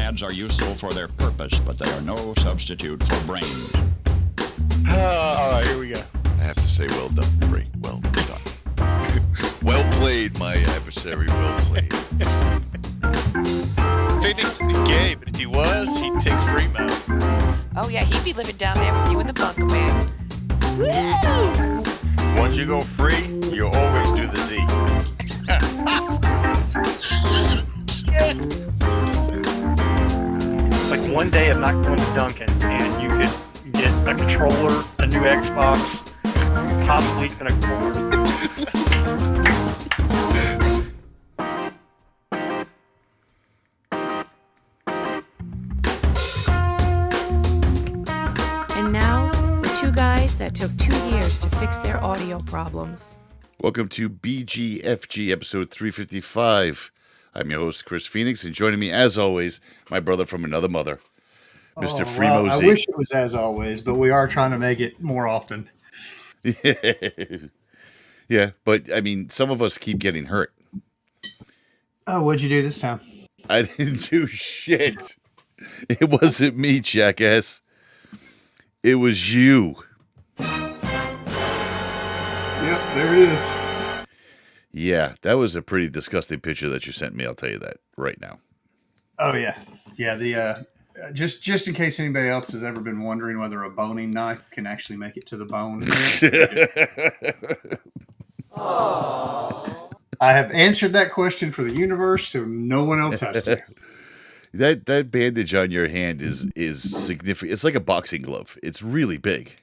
pads are useful for their purpose, but they are no substitute for brains. All right, here we go. I have to say, well done, Ray. Well done. Well played, my adversary. Well played. Phoenix isn't gay, but if he was, he'd pick Fremont. Oh yeah, he'd be living down there with you in the bunker, man. Woo! Once you go free, you always do the Z. Like one day I'm not going to Duncan and you could get a controller, a new Xbox, possibly even a cord. And now, the two guys that took 2 years to fix their audio problems. Welcome to BGFG episode 355. I'm your host, Chris Phoenix, and joining me, as always, my brother from another mother, Mr. Fremo Z. I wish it was as always, but we are trying to make it more often. Yeah, but I mean, some of us keep getting hurt. Oh, what'd you do this time? I didn't do shit. It wasn't me, jackass. It was you. Yep, there it is. Yeah, that was a pretty disgusting picture that you sent me. I'll tell you that right now. Oh yeah, yeah. The just in case anybody else has ever been wondering whether a boning knife can actually make it to the bone. I have answered that question for the universe, so no one else has to. That bandage on your hand is significant. It's like a boxing glove. It's really big.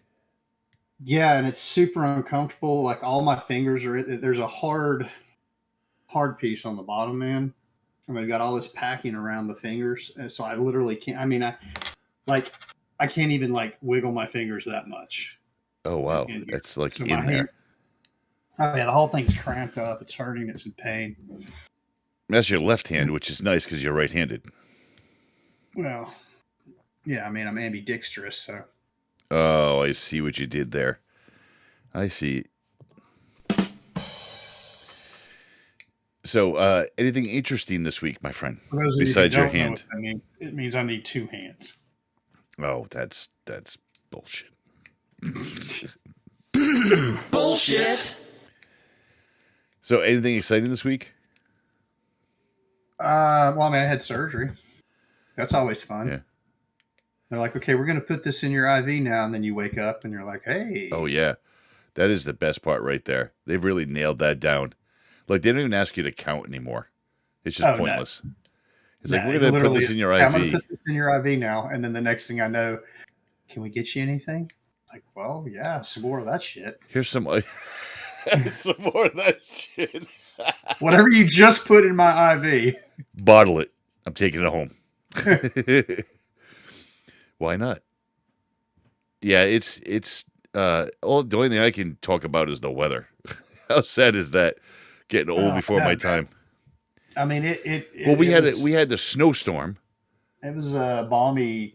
Yeah, and it's super uncomfortable. Like all my fingers are. There's a hard piece on the bottom, man. And they've got all this packing around the fingers, and so I literally can't. I mean, I can't even like wiggle my fingers that much. Oh wow, it's like so in there. Oh yeah, the whole thing's cramped up. It's hurting. It's in pain. That's your left hand, which is nice because you're right-handed. Well, yeah. I mean, I'm ambidextrous, so. Oh, I see what you did there. I see. So, anything interesting this week, my friend? Besides your hand? I mean, it means I need two hands. Oh, that's bullshit. Bullshit. So, anything exciting this week? Well, I mean, I had surgery. That's always fun. Yeah. They're like, okay, we're going to put this in your IV now. And then you wake up and you're like, hey. Oh, yeah. That is the best part right there. They've really nailed that down. Like, they don't even ask you to count anymore. It's just pointless. No. It's like, we're going to put this in your IV. I'm going to put this in your IV now. And then the next thing I know, can we get you anything? Like, well, yeah, some more of that shit. Here's some more of that shit. Whatever you just put in my IV. Bottle it. I'm taking it home. Why not? Yeah, it's the only thing I can talk about is the weather. How sad is that? Getting old before my time. I mean, we had the snowstorm. It was balmy,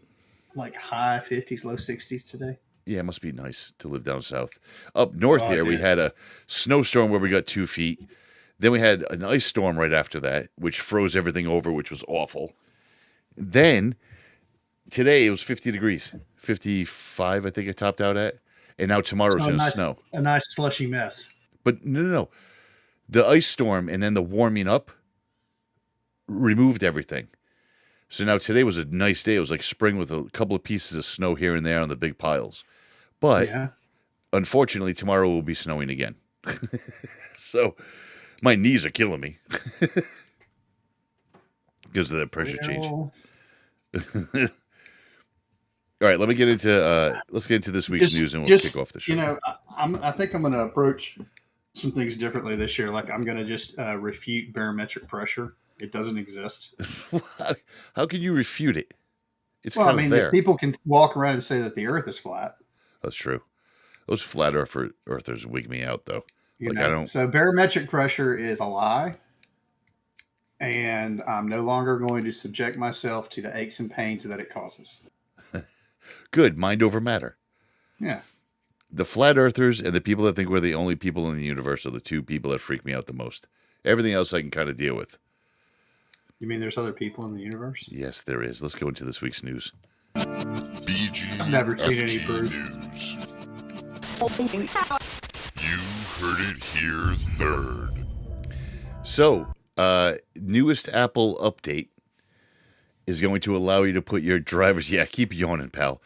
like high 50s, low 60s today. Yeah, it must be nice to live down south. Up north here, we had a snowstorm where we got 2 feet. Then we had an ice storm right after that, which froze everything over, which was awful. Then today it was 50 degrees, 55, I think it topped out at. And now tomorrow's going to snow. A nice slushy mess. But no. The ice storm and then the warming up removed everything. So now today was a nice day. It was like spring with a couple of pieces of snow here and there on the big piles. But unfortunately, tomorrow will be snowing again. So my knees are killing me because of the pressure change. All right, let's get into this week's news and we'll kick off the show. You know, I think I'm going to approach some things differently this year. Like I'm going to just refute barometric pressure. It doesn't exist. How can you refute it? It's kind of there. People can walk around and say that the Earth is flat. That's true. Those flat earthers wig me out, though. So barometric pressure is a lie, and I'm no longer going to subject myself to the aches and pains that it causes. Good. Mind over matter. Yeah. The flat earthers and the people that think we're the only people in the universe are the two people that freak me out the most. Everything else I can kind of deal with. You mean there's other people in the universe? Yes, there is. Let's go into this week's news. I've never seen any proof. News. You heard it here third. So, newest Apple update is going to allow you to put your driver's... Yeah, keep yawning, pal.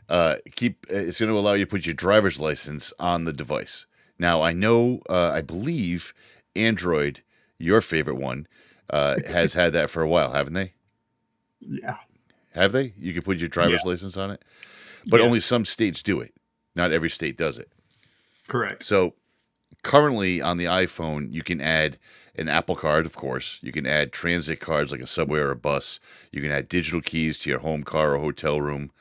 It's going to allow you to put your driver's license on the device. Now, I know, I believe Android, your favorite one, has had that for a while, haven't they? Yeah. Have they? You can put your driver's license on it? But only some states do it. Not every state does it. Correct. So currently on the iPhone, you can add an Apple Card, of course. You can add transit cards like a subway or a bus. You can add digital keys to your home car or hotel room.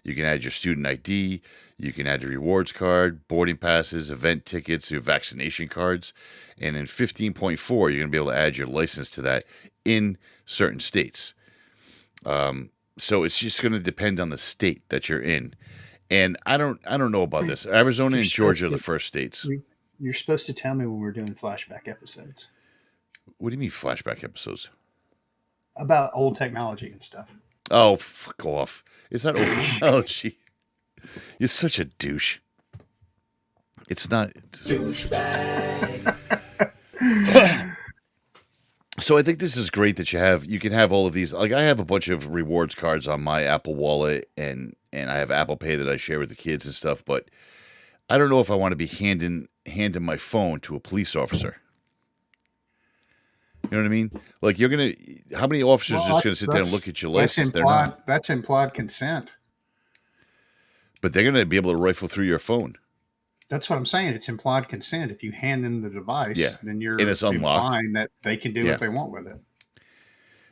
You can add your student ID. You can add your rewards card, boarding passes, event tickets, your vaccination cards. And in 15.4, you're going to be able to add your license to that in certain states. So it's just going to depend on the state that you're in. And I don't know about this. Arizona and Georgia are the first states. You're supposed to tell me when we're doing flashback episodes What do you mean flashback episodes? about old technology and stuff. Oh, fuck off. It's not old technology. You're such a douche. It's not. So I think this is great that you can have all of these. Like I have a bunch of rewards cards on my Apple Wallet and I have Apple Pay that I share with the kids and stuff, but I don't know if I want to be handing my phone to a police officer. You know what I mean? Like how many officers are just going to sit there and look at your license? They're not. That's implied consent. But they're going to be able to rifle through your phone. That's what I'm saying. It's implied consent. If you hand them the device, then you're and it's unlocked. implying that they can do what they want with it.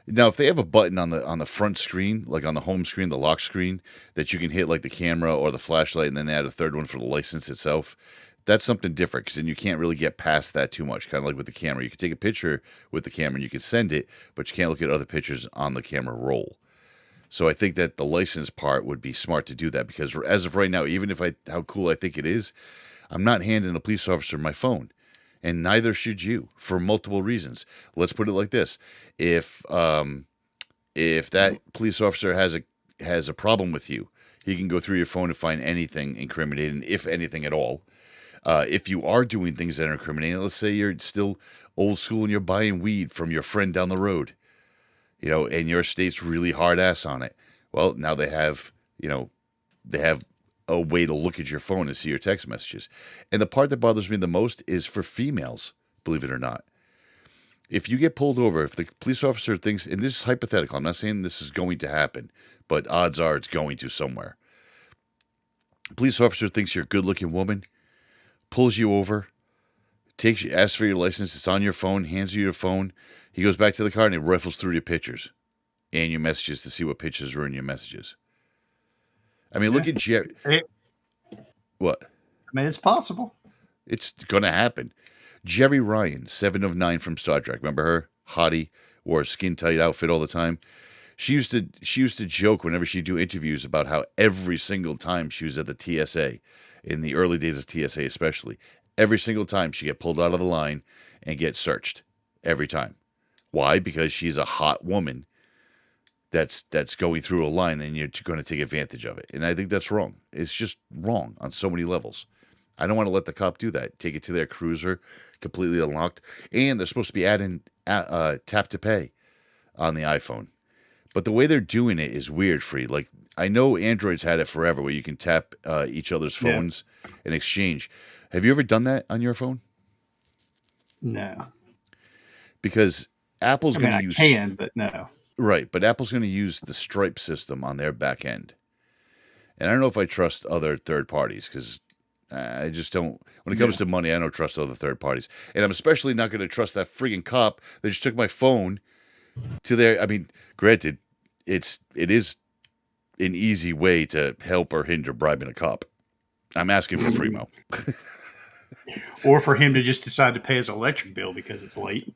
Now, if they have a button on the front screen, like on the home screen, the lock screen, that you can hit like the camera or the flashlight and then add a third one for the license itself, that's something different because then you can't really get past that too much, kind of like with the camera. You can take a picture with the camera and you can send it, but you can't look at other pictures on the camera roll. So I think that the license part would be smart to do that because as of right now, even if how cool I think it is, I'm not handing a police officer my phone, and neither should you for multiple reasons. Let's put it like this: if that police officer has a problem with you, he can go through your phone and find anything incriminating, if anything at all. If you are doing things that are incriminating, let's say you're still old school and you're buying weed from your friend down the road, and your state's really hard ass on it. Well, now they have a way to look at your phone and see your text messages. And the part that bothers me the most is for females, believe it or not. If you get pulled over, if the police officer thinks, and this is hypothetical, I'm not saying this is going to happen, but odds are it's going to somewhere. Police officer thinks you're a good-looking woman, pulls you over, asks for your license, it's on your phone, hands you your phone. He goes back to the car and he rifles through your pictures and your messages to see what pictures are in your messages. I mean, look at Jerry. What? I mean, it's possible. It's going to happen. Jerry Ryan, 7 of 9 from Star Trek. Remember her? Hottie, wore a skin-tight outfit all the time. She used to joke whenever she'd do interviews about how every single time she was at the TSA, in the early days of TSA especially, every single time she get pulled out of the line and get searched. Every time. Why? Because she's a hot woman that's going through a line and you're going to take advantage of it. And I think that's wrong. It's just wrong on so many levels. I don't want to let the cop do that. Take it to their cruiser, completely unlocked. And they're supposed to be adding tap to pay on the iPhone. But the way they're doing it is weird, Free. Like, I know Android's had it forever where you can tap each other's phones and exchange. Have you ever done that on your phone? No. Because Apple's going to use... I can, but no. Right, but Apple's going to use the Stripe system on their back end. And I don't know if I trust other third parties because I just don't. When it comes to money, I don't trust other third parties. And I'm especially not going to trust that friggin' cop that just took my phone to their... I mean, granted, it is an easy way to help or hinder bribing a cop. I'm asking for Fremo. Or for him to just decide to pay his electric bill because it's late.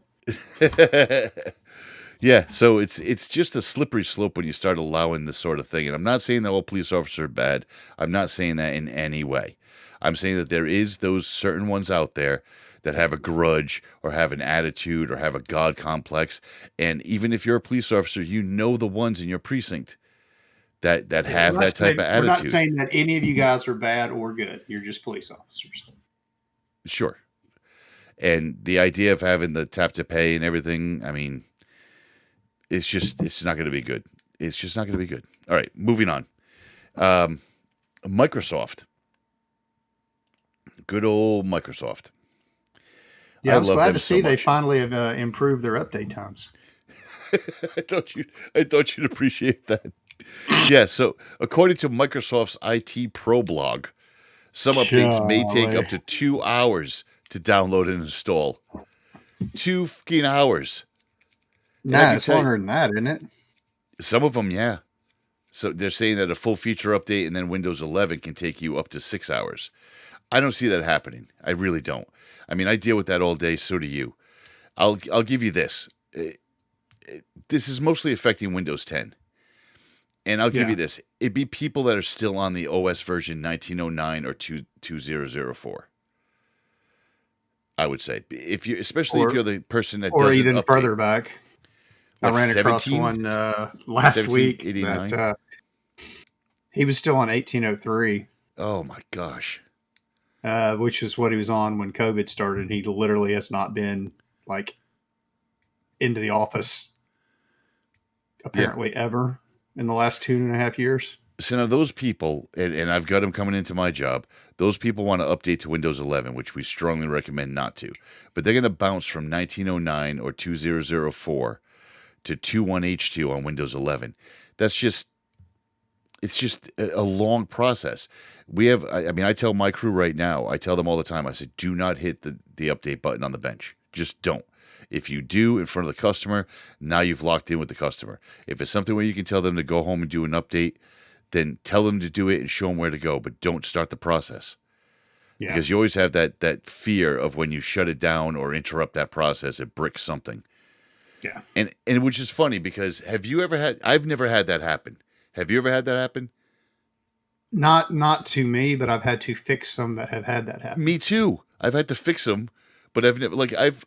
Yeah, so it's just a slippery slope when you start allowing this sort of thing. And I'm not saying that all police officers are bad. I'm not saying that in any way. I'm saying that there is those certain ones out there that have a grudge or have an attitude or have a God complex. And even if you're a police officer, you know the ones in your precinct that have that type of attitude. We're not saying that any of you guys are bad or good. You're just police officers. Sure. And the idea of having the tap to pay and everything, I mean, it's not going to be good. It's just not going to be good. All right, moving on. Microsoft. Good old Microsoft. Yeah, I was glad to so see they much. finally have improved their update times. I thought you'd appreciate that. Yeah, so according to Microsoft's IT Pro blog, some updates may take up to 2 hours to download and install. 2 fucking hours. Nah, it's longer than that, isn't it? Some of them, yeah. So they're saying that a full feature update and then Windows 11 can take you up to 6 hours. I don't see that happening. I really don't. I mean, I deal with that all day. So do you. I'll give you this. This is mostly affecting Windows 10. And I'll give you this. It'd be people that are still on the OS version 1909 or 2004. I would say. Especially if you're the person that doesn't or even update. further back. I ran across 17? one last week 89? that he was still on 1803. Oh my gosh. Which is what he was on when COVID started. He literally has not been like into the office apparently ever in the last 2.5 years. So now those people, and I've got them coming into my job, those people want to update to Windows 11, which we strongly recommend not to. But they're going to bounce from 1909 or 2004 to 21H2 on Windows 11. It's just a long process. I tell my crew right now, I tell them all the time, I said, do not hit the update button on the bench. Just don't. If you do in front of the customer, now you've locked in with the customer. If it's something where you can tell them to go home and do an update, then tell them to do it and show them where to go, but don't start the process. Yeah. Because you always have that fear of when you shut it down or interrupt that process, it bricks something. Yeah. And which is funny because I've never had that happen. Have you ever had that happen? Not to me, but I've had to fix some that have had that happen. Me too. I've had to fix them, but I've never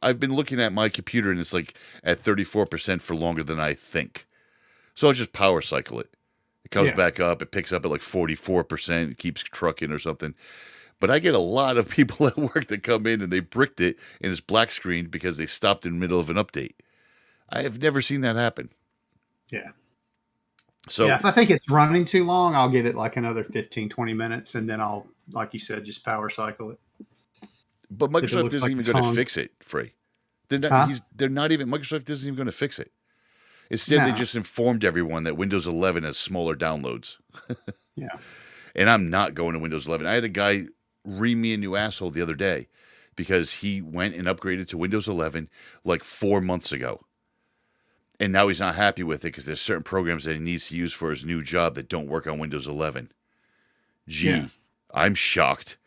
I've been looking at my computer and it's like at 34% for longer than I think. So I'll just power cycle it. It comes back up, it picks up at like 44%, it keeps trucking or something. But I get a lot of people at work that come in and they bricked it and it's black screened because they stopped in the middle of an update. I have never seen that happen. Yeah. So if I think it's running too long, I'll give it like another 15, 20 minutes, and then I'll, like you said, just power cycle it. But Microsoft isn't even going to fix it, Free. Microsoft isn't even going to fix it. Instead, they just informed everyone that Windows 11 has smaller downloads. Yeah. And I'm not going to Windows 11. I had a guy ream me a new asshole the other day because he went and upgraded to Windows 11 like 4 months ago. And now he's not happy with it because there's certain programs that he needs to use for his new job that don't work on Windows 11. I'm shocked.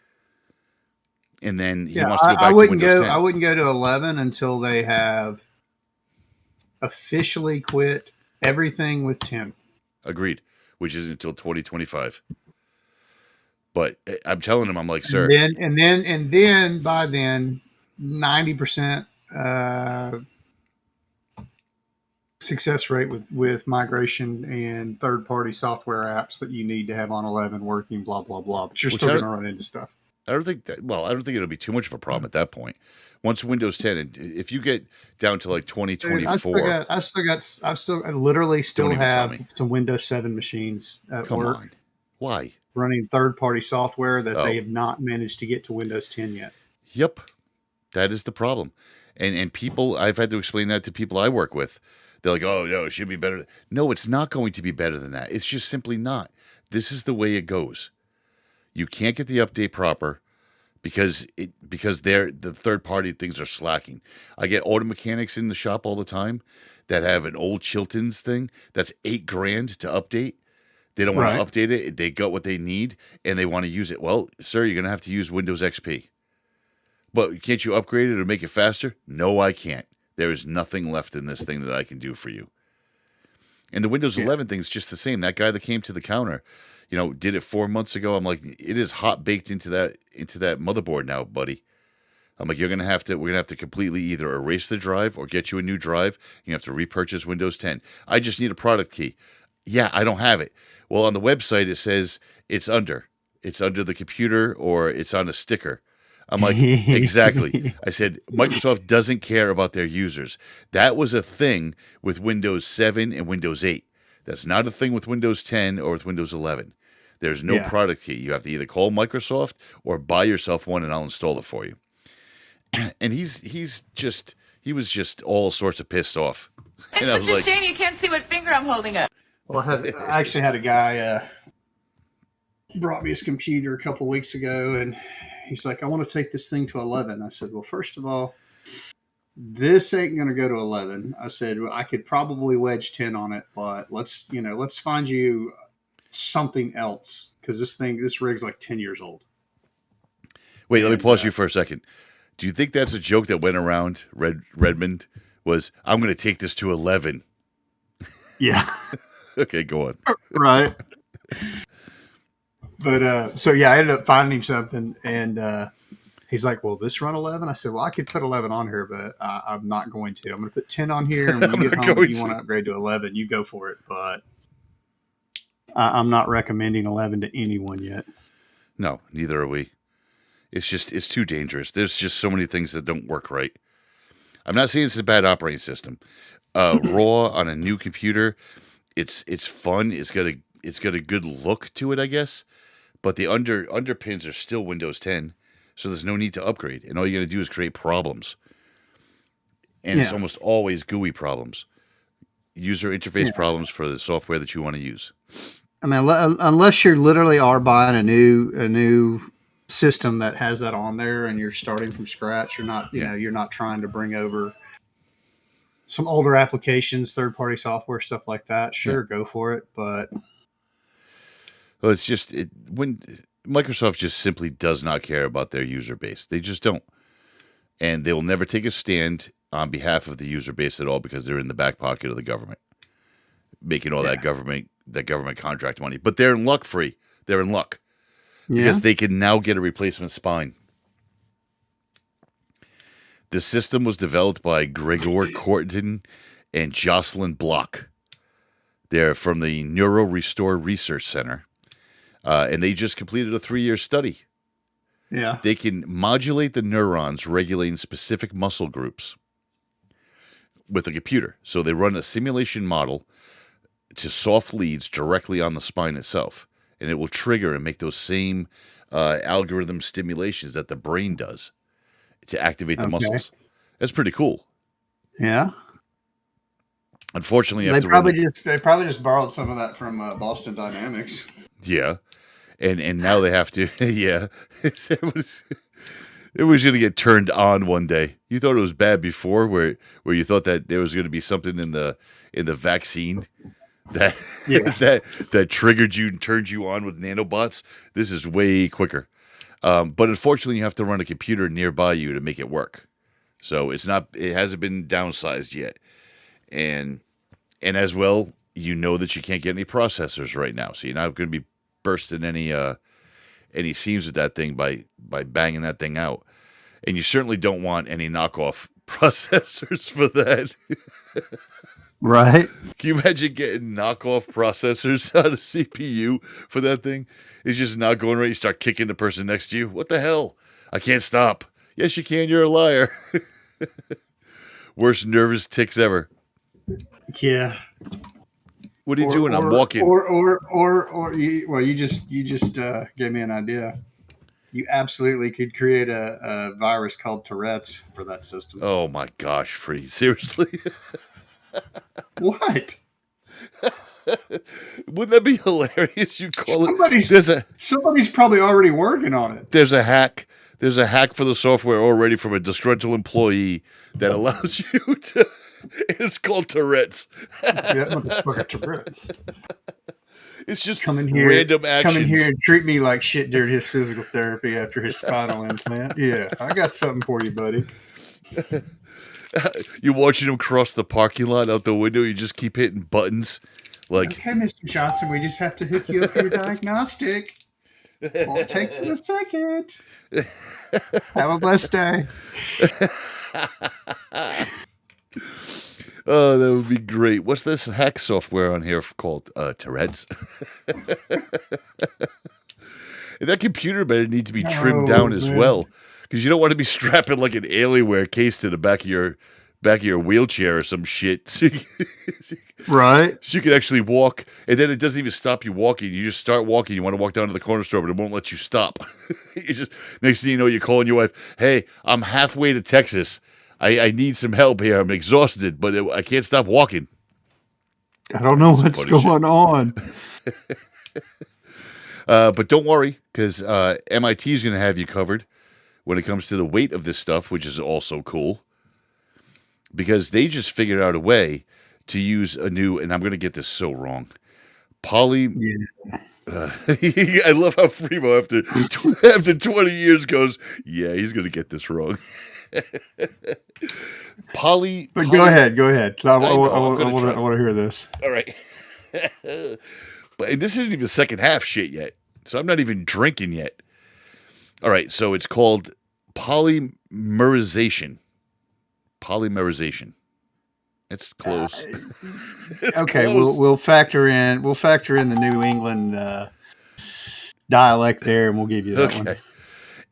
And then he wants to go back to Windows 10. I wouldn't go to 11 until they have officially quit everything with 10. Agreed. Which is until 2025. But I'm telling him, I'm like, sir. And then by then, 90% success rate with migration and third-party software apps that you need to have on 11 working, blah, blah, blah. But you're still going to run into stuff. I don't think it'll be too much of a problem at that point. Once Windows 10, if you get down to like 2024, I literally still have some Windows 7 machines at work. Come on. Why? Running third-party software that they have not managed to get to Windows 10 yet. Yep. That is the problem. And people, I've had to explain that to people I work with. They're like, oh, no, it should be better. No, it's not going to be better than that. It's just simply not. This is the way it goes. You can't get the update proper because the third-party things are slacking. I get auto mechanics in the shop all the time that have an old Chilton's thing that's $8,000 to update. They don't want to update it. They got what they need, and they want to use it. Well, sir, you're going to have to use Windows XP. But can't you upgrade it or make it faster? No, I can't. There is nothing left in this thing that I can do for you. And the Windows 11 thing's just the same. That guy that came to the counter, did it 4 months ago. I'm like, it is hot baked into that motherboard now, buddy. I'm like, we're gonna have to completely either erase the drive or get you a new drive. You have to repurchase Windows 10. I just need a product key. Yeah, I don't have it. Well, on the website it says it's under the computer or it's on a sticker. I'm like, exactly. I said, Microsoft doesn't care about their users. That was a thing with Windows 7 and Windows 8. That's not a thing with Windows 10 or with Windows 11. There's no product key. You have to either call Microsoft or buy yourself one, and I'll install it for you. And he was just all sorts of pissed off. And I was like, shame you can't see what finger I'm holding up. Well, I actually had a guy brought me his computer a couple of weeks ago, and he's like, I want to take this thing to 11. I said, well, first of all, this ain't going to go to 11. I said, well, I could probably wedge 10 on it, but let's find you something else, because this rig's like 10 years old. Wait, let me pause you for a second. Do you think that's a joke that went around Redmond? Was, I'm going to take this to 11. Yeah. Okay, go on. Right. But so I ended up finding him something, and he's like, well, this run 11? I said, well, I could put 11 on here, but I'm not going to. I'm going to put 10 on here, and when you get home, if you want to upgrade to 11, you go for it. But I'm not recommending 11 to anyone yet. No, neither are we. It's too dangerous. There's just so many things that don't work right. I'm not saying it's a bad operating system. Raw on a new computer, it's fun. It's got a good look to it, I guess. But the underpins are still Windows 10, so there's no need to upgrade. And all you got to do is create problems. And it's almost always GUI problems, user interface problems for the software that you want to use. I mean, unless you literally are buying a new system that has that on there, and you're starting from scratch, you're not you're not trying to bring over some older applications, third-party software, stuff like that. Sure, go for it, but well, it's just when Microsoft just simply does not care about their user base. They just don't, and they will never take a stand on behalf of the user base at all, because they're in the back pocket of the government, making all that government contract money. But they're in luck. They're in luck. Because they can now get a replacement spine. The system was developed by Gregor Korten and Jocelyn Block. They're from the Neuro Restore Research Center. And they just completed a 3-year study. Yeah. They can modulate the neurons regulating specific muscle groups with a computer. So they run a simulation model to soft leads directly on the spine itself. And it will trigger and make those same algorithm stimulations that the brain does to activate the muscles. That's pretty cool. Yeah. Unfortunately, they probably just borrowed some of that from Boston Dynamics. Yeah, and now they have to. Yeah, it was going to get turned on one day. You thought it was bad before, where you thought that there was going to be something in the vaccine that that triggered you and turned you on with nanobots. This is way quicker. But unfortunately, you have to run a computer nearby you to make it work. So it hasn't been downsized yet. And as well, that you can't get any processors right now. So you're not going to be bursting any seams with that thing by banging that thing out. And you certainly don't want any knockoff processors for that. Right. Can you imagine getting knockoff processors out of CPU for that thing? It's just not going right. You start kicking the person next to you. What the hell? I can't stop. Yes, you can. You're a liar. Worst nervous tics ever. Yeah. What are you doing? I'm walking. You just gave me an idea. You absolutely could create a virus called Tourette's for that system. Oh my gosh, Free. Seriously? What? Wouldn't that be hilarious? You call it. Somebody's probably already working on it. There's a hack. There's a hack for the software already from a disgruntled employee that allows you to. It's called Tourette's. Yeah, motherfucker, Tourette's. It's just random actions. Come in here and treat me like shit during his physical therapy after his spinal implant. Yeah, I got something for you, buddy. You're watching him cross the parking lot out the window. You just keep hitting buttons Like, Okay, Mr. Johnson, we just have to hook you up for your diagnostic. Won't take but a second. Have a blessed day. oh, that would be great. What's this hack software on here called? Tourette's. And that computer better need to be trimmed down as well, because you don't want to be strapping like an Alienware case to the back of your wheelchair or some shit. Right. So you can actually walk, and then it doesn't even stop you walking. You just start walking. You want to walk down to the corner store, but it won't let you stop. It's just, next thing you know, you're calling your wife, hey, I'm halfway to Texas. I need some help here. I'm exhausted, but I can't stop walking. I don't know what's going on. But don't worry, because MIT is going to have you covered when it comes to the weight of this stuff, which is also cool. Because they just figured out a way to use a new, and I'm going to get this so wrong, I love how Fremo, after 20 years, goes, yeah, he's going to get this wrong. But go ahead. I want to hear this. All right. But this isn't even second half shit yet. So I'm not even drinking yet. All right. So it's called polymerization. It's close. It's okay. close. We'll factor in the New England dialect there, and we'll give you that one.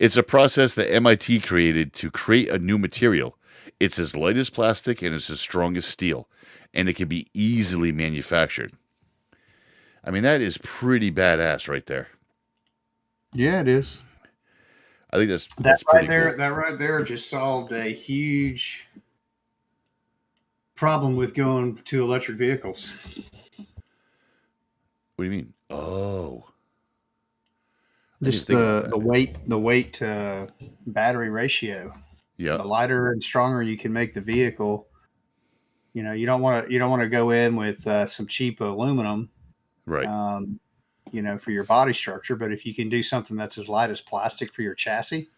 It's a process that MIT created to create a new material. It's as light as plastic and it's as strong as steel, and it can be easily manufactured. I mean, that is pretty badass right there. Yeah, it is. I think that's right pretty there. cool. That right there just solved a huge problem with going to electric vehicles. What do you mean? Oh, just the weight to battery ratio. Yeah. The lighter and stronger you can make the vehicle, you don't want to go in with some cheap aluminum, right? For your body structure. But if you can do something that's as light as plastic for your chassis,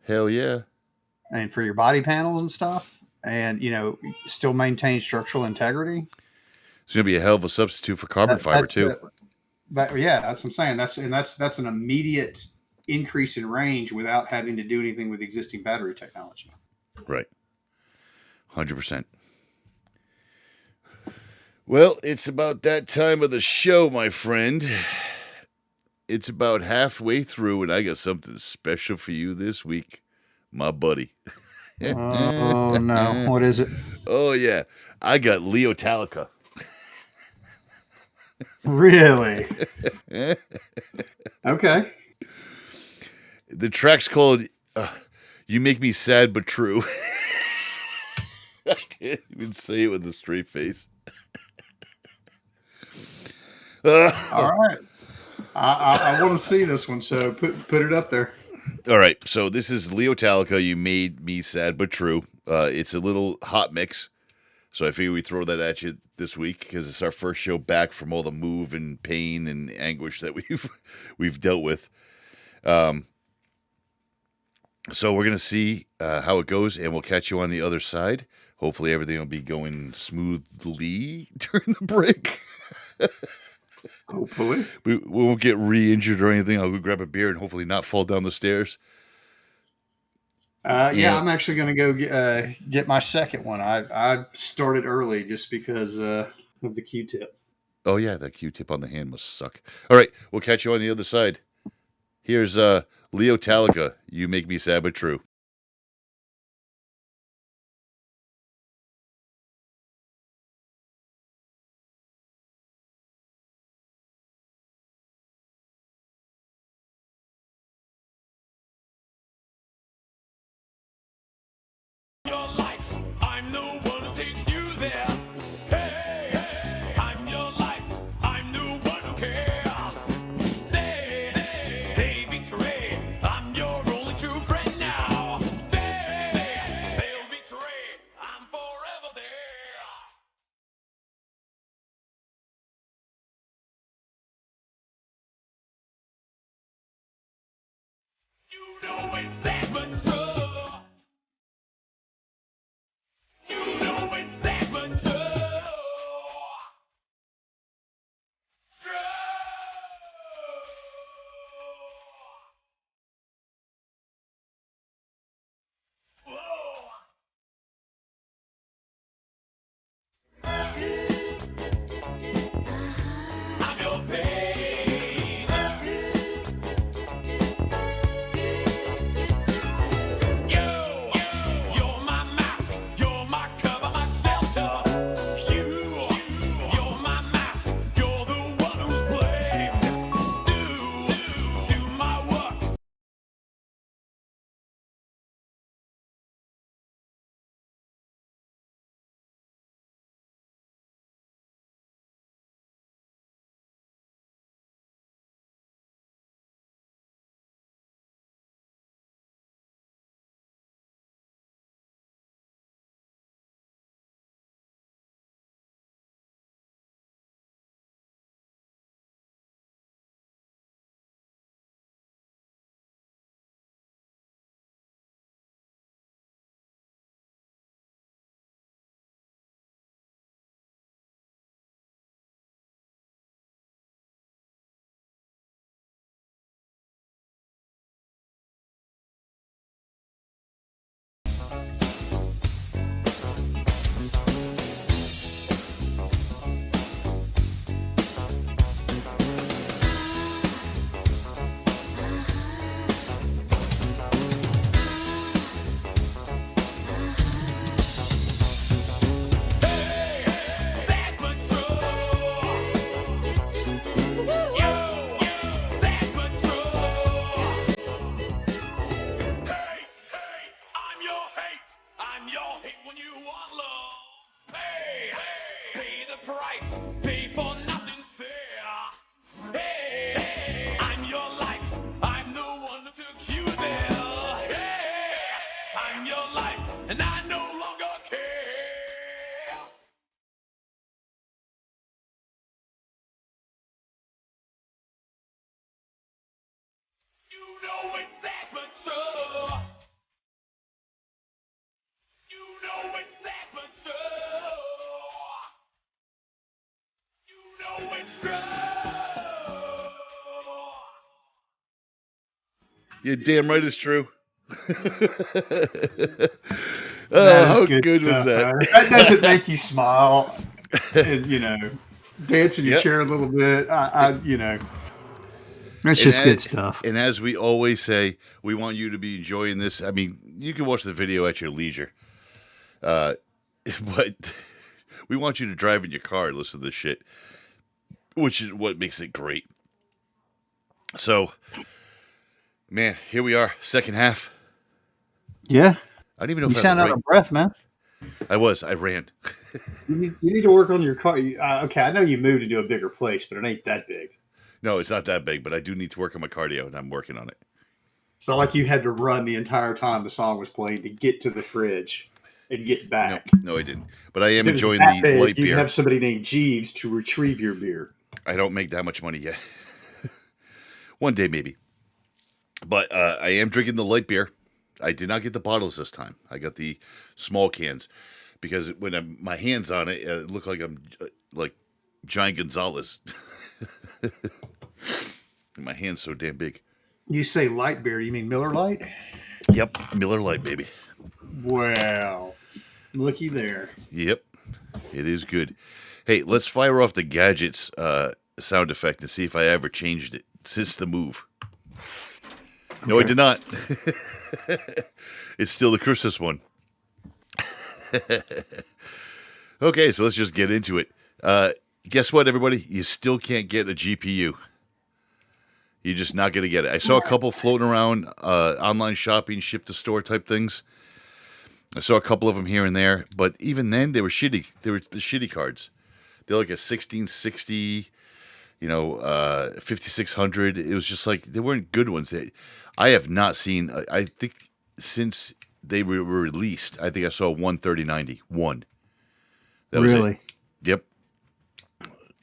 hell yeah, and for your body panels and stuff, and still maintain structural integrity, it's gonna be a hell of a substitute for carbon fiber too. That's what I'm saying. That's an immediate increase in range without having to do anything with existing battery technology. Right. 100%. Well, it's about that time of the show, my friend. It's about halfway through, and I got something special for you this week, my buddy. Oh, no. What is it? Oh, yeah. I got Leotallica. Really? Okay. The track's called You Make Me Sad But True. I can't even say it with a straight face. All right. I want to see this one, so put it up there. All right. So this is Leotallica, You Made Me Sad But True. It's a little hot mix. So I figure we throw that at you this week because it's our first show back from all the move and pain and anguish that we've dealt with. So we're going to see how it goes, and we'll catch you on the other side. Hopefully everything will be going smoothly during the break. Hopefully. We won't get re-injured or anything. I'll go grab a beer and hopefully not fall down the stairs. Yeah, I'm actually going to go get my second one. I started early just because of the Q-tip. Oh, yeah, that Q-tip on the hand must suck. All right, we'll catch you on the other side. Here's Leotallica, You Make Me Sad But True. I'm your only true friend now. I'm your hate when you want love. Pay the price. Pay for nothing's fair. Hey, I'm your life. I'm the one that took you there. Hey, I'm your life, and I no longer care. You know it's sad but true. You know it's sad but true. You know it's true. You're damn right it's true. That is How good good was stuff, that? man. That doesn't make you smile and, dance in your Yep. chair a little bit. That's And just good as- stuff. And as we always say, we want you to be enjoying this. I mean, you can watch the video at your leisure. But we want you to drive in your car and listen to this shit, which is what makes it great. So, man, here we are, second half. Yeah. I don't even know You if I sound had out the of breath, man. I ran. You need to work on your car. Okay, I know you moved to do a bigger place, but it ain't that big. No, it's not that big, but I do need to work on my cardio, and I'm working on it. It's not like you had to run the entire time the song was playing to get to the fridge and get back. No, I didn't. But I am If it was enjoying that the big, light you'd beer. have somebody named Jeeves to retrieve your beer. I don't make that much money yet. One day, maybe. But I am drinking the light beer. I did not get the bottles this time. I got the small cans because when my hands on it, it looked like I'm like Giant Gonzalez. And my hand's so damn big. You say light beer, you mean Miller Lite? Yep, Miller Lite, baby. Well, looky there. Yep, it is good. Hey, let's fire off the Gadgets sound effect and see if I ever changed it since the move. No, I did not. It's still the Christmas one. Okay, so let's just get into it. Guess what, everybody? You still can't get a GPU. You're just not going to get it. I saw a couple floating around online shopping, ship to store type things. I saw a couple of them here and there, but even then, they were shitty. They were the shitty cards. They're like a 1660, 5600. It was just like, they weren't good ones. I have not seen, I think since they were released, I think I saw one 3090. One. That was Really? it. Yep.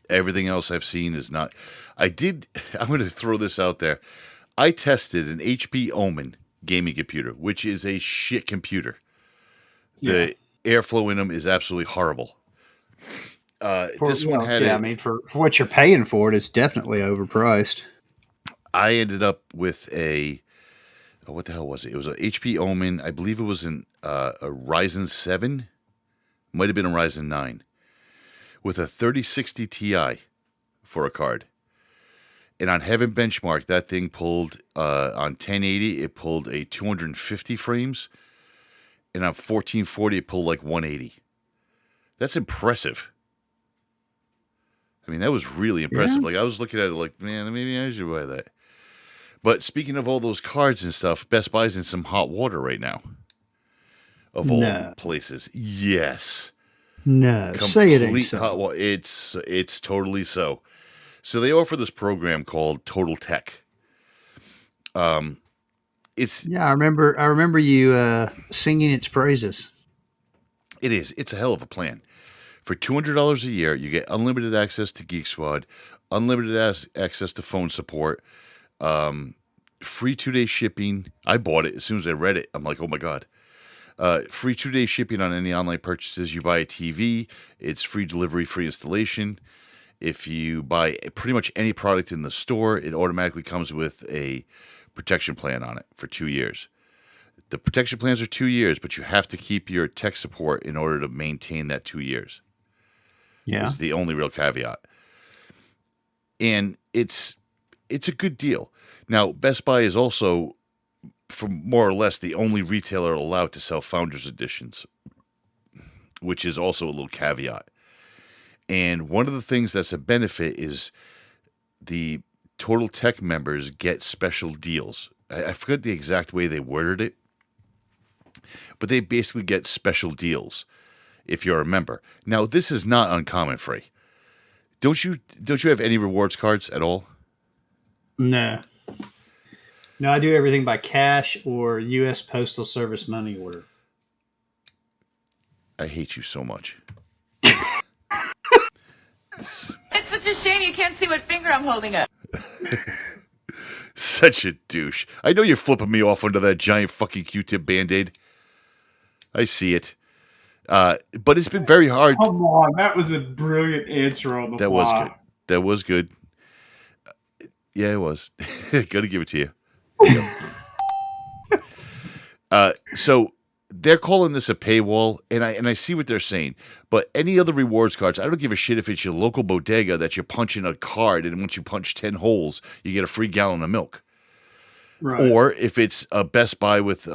Everything else I've seen is not. I'm going to throw this out there. I tested an HP Omen gaming computer, which is a shit computer. The airflow in them is absolutely horrible. This one had for what you're paying for it, it's definitely overpriced. I ended up with what the hell was it? It was an HP Omen. I believe it was a Ryzen 7. Might have been a Ryzen 9. With a 3060 Ti for a card. And on Heaven Benchmark, that thing pulled, on 1080, it pulled a 250 frames. And on 1440, it pulled like 180. That's impressive. I mean, that was really impressive. Yeah. Like, I was looking at it like, man, maybe I should buy that. But speaking of all those cards and stuff, Best Buy's in some hot water right now. Of all places. Yes. No, say it ain't Complete so. hot water. It's totally so. So they offer this program called Total Tech. I remember you singing its praises. It is. It's a hell of a plan. For $200 a year, you get unlimited access to Geek Squad, unlimited access to phone support, free 2-day shipping. I bought it as soon as I read it. I'm like, oh my God. Free 2-day shipping on any online purchases. You buy a TV, it's free delivery, free installation. If you buy pretty much any product in the store, it automatically comes with a protection plan on it for 2 years. The protection plans are 2 years, but you have to keep your tech support in order to maintain that 2 years. Yeah. Is the only real caveat. And it's a good deal. Now, Best Buy is also, for more or less, the only retailer allowed to sell Founders Editions, which is also a little caveat. And one of the things that's a benefit is the Total Tech members get special deals. I forget the exact way they worded it, but they basically get special deals if you're a member. Now, this is not uncommon, Free. Don't you have any rewards cards at all? No. No, I do everything by cash or U.S. Postal Service money order. I hate you so much. It's such a shame you can't see what finger I'm holding up. Such a douche. I know you're flipping me off under that giant fucking Q-tip Band-Aid. I see it. But it's been very hard. Come on, that was a brilliant answer on the That fly. was good. That was good. Yeah, it was. Gotta give it to you. So they're calling this a paywall, and I see what they're saying. But any other rewards cards, I don't give a shit if it's your local bodega that you punch in a card, and once you punch 10 holes, you get a free gallon of milk. Right. Or if it's a Best Buy with,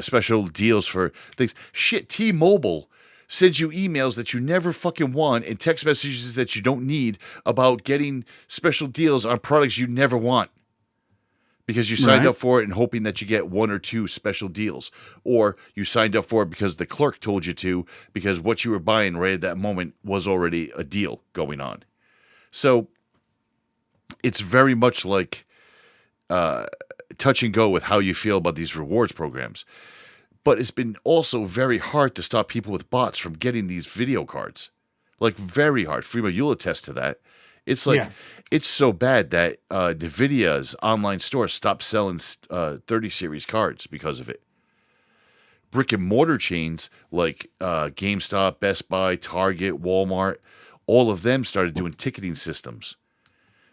special deals for things. Shit, T-Mobile sends you emails that you never fucking want and text messages that you don't need about getting special deals on products you never want. Because you signed up for it and hoping that you get one or two special deals. Or you signed up for it because the clerk told you to, because what you were buying right at that moment was already a deal going on. So it's very much like touch and go with how you feel about these rewards programs. But it's been also very hard to stop people with bots from getting these video cards. Like, very hard. Freema, you'll attest to that. It's like, it's so bad that NVIDIA's online store stopped selling 30 series cards because of it. Brick and mortar chains like GameStop, Best Buy, Target, Walmart, all of them started doing ticketing systems.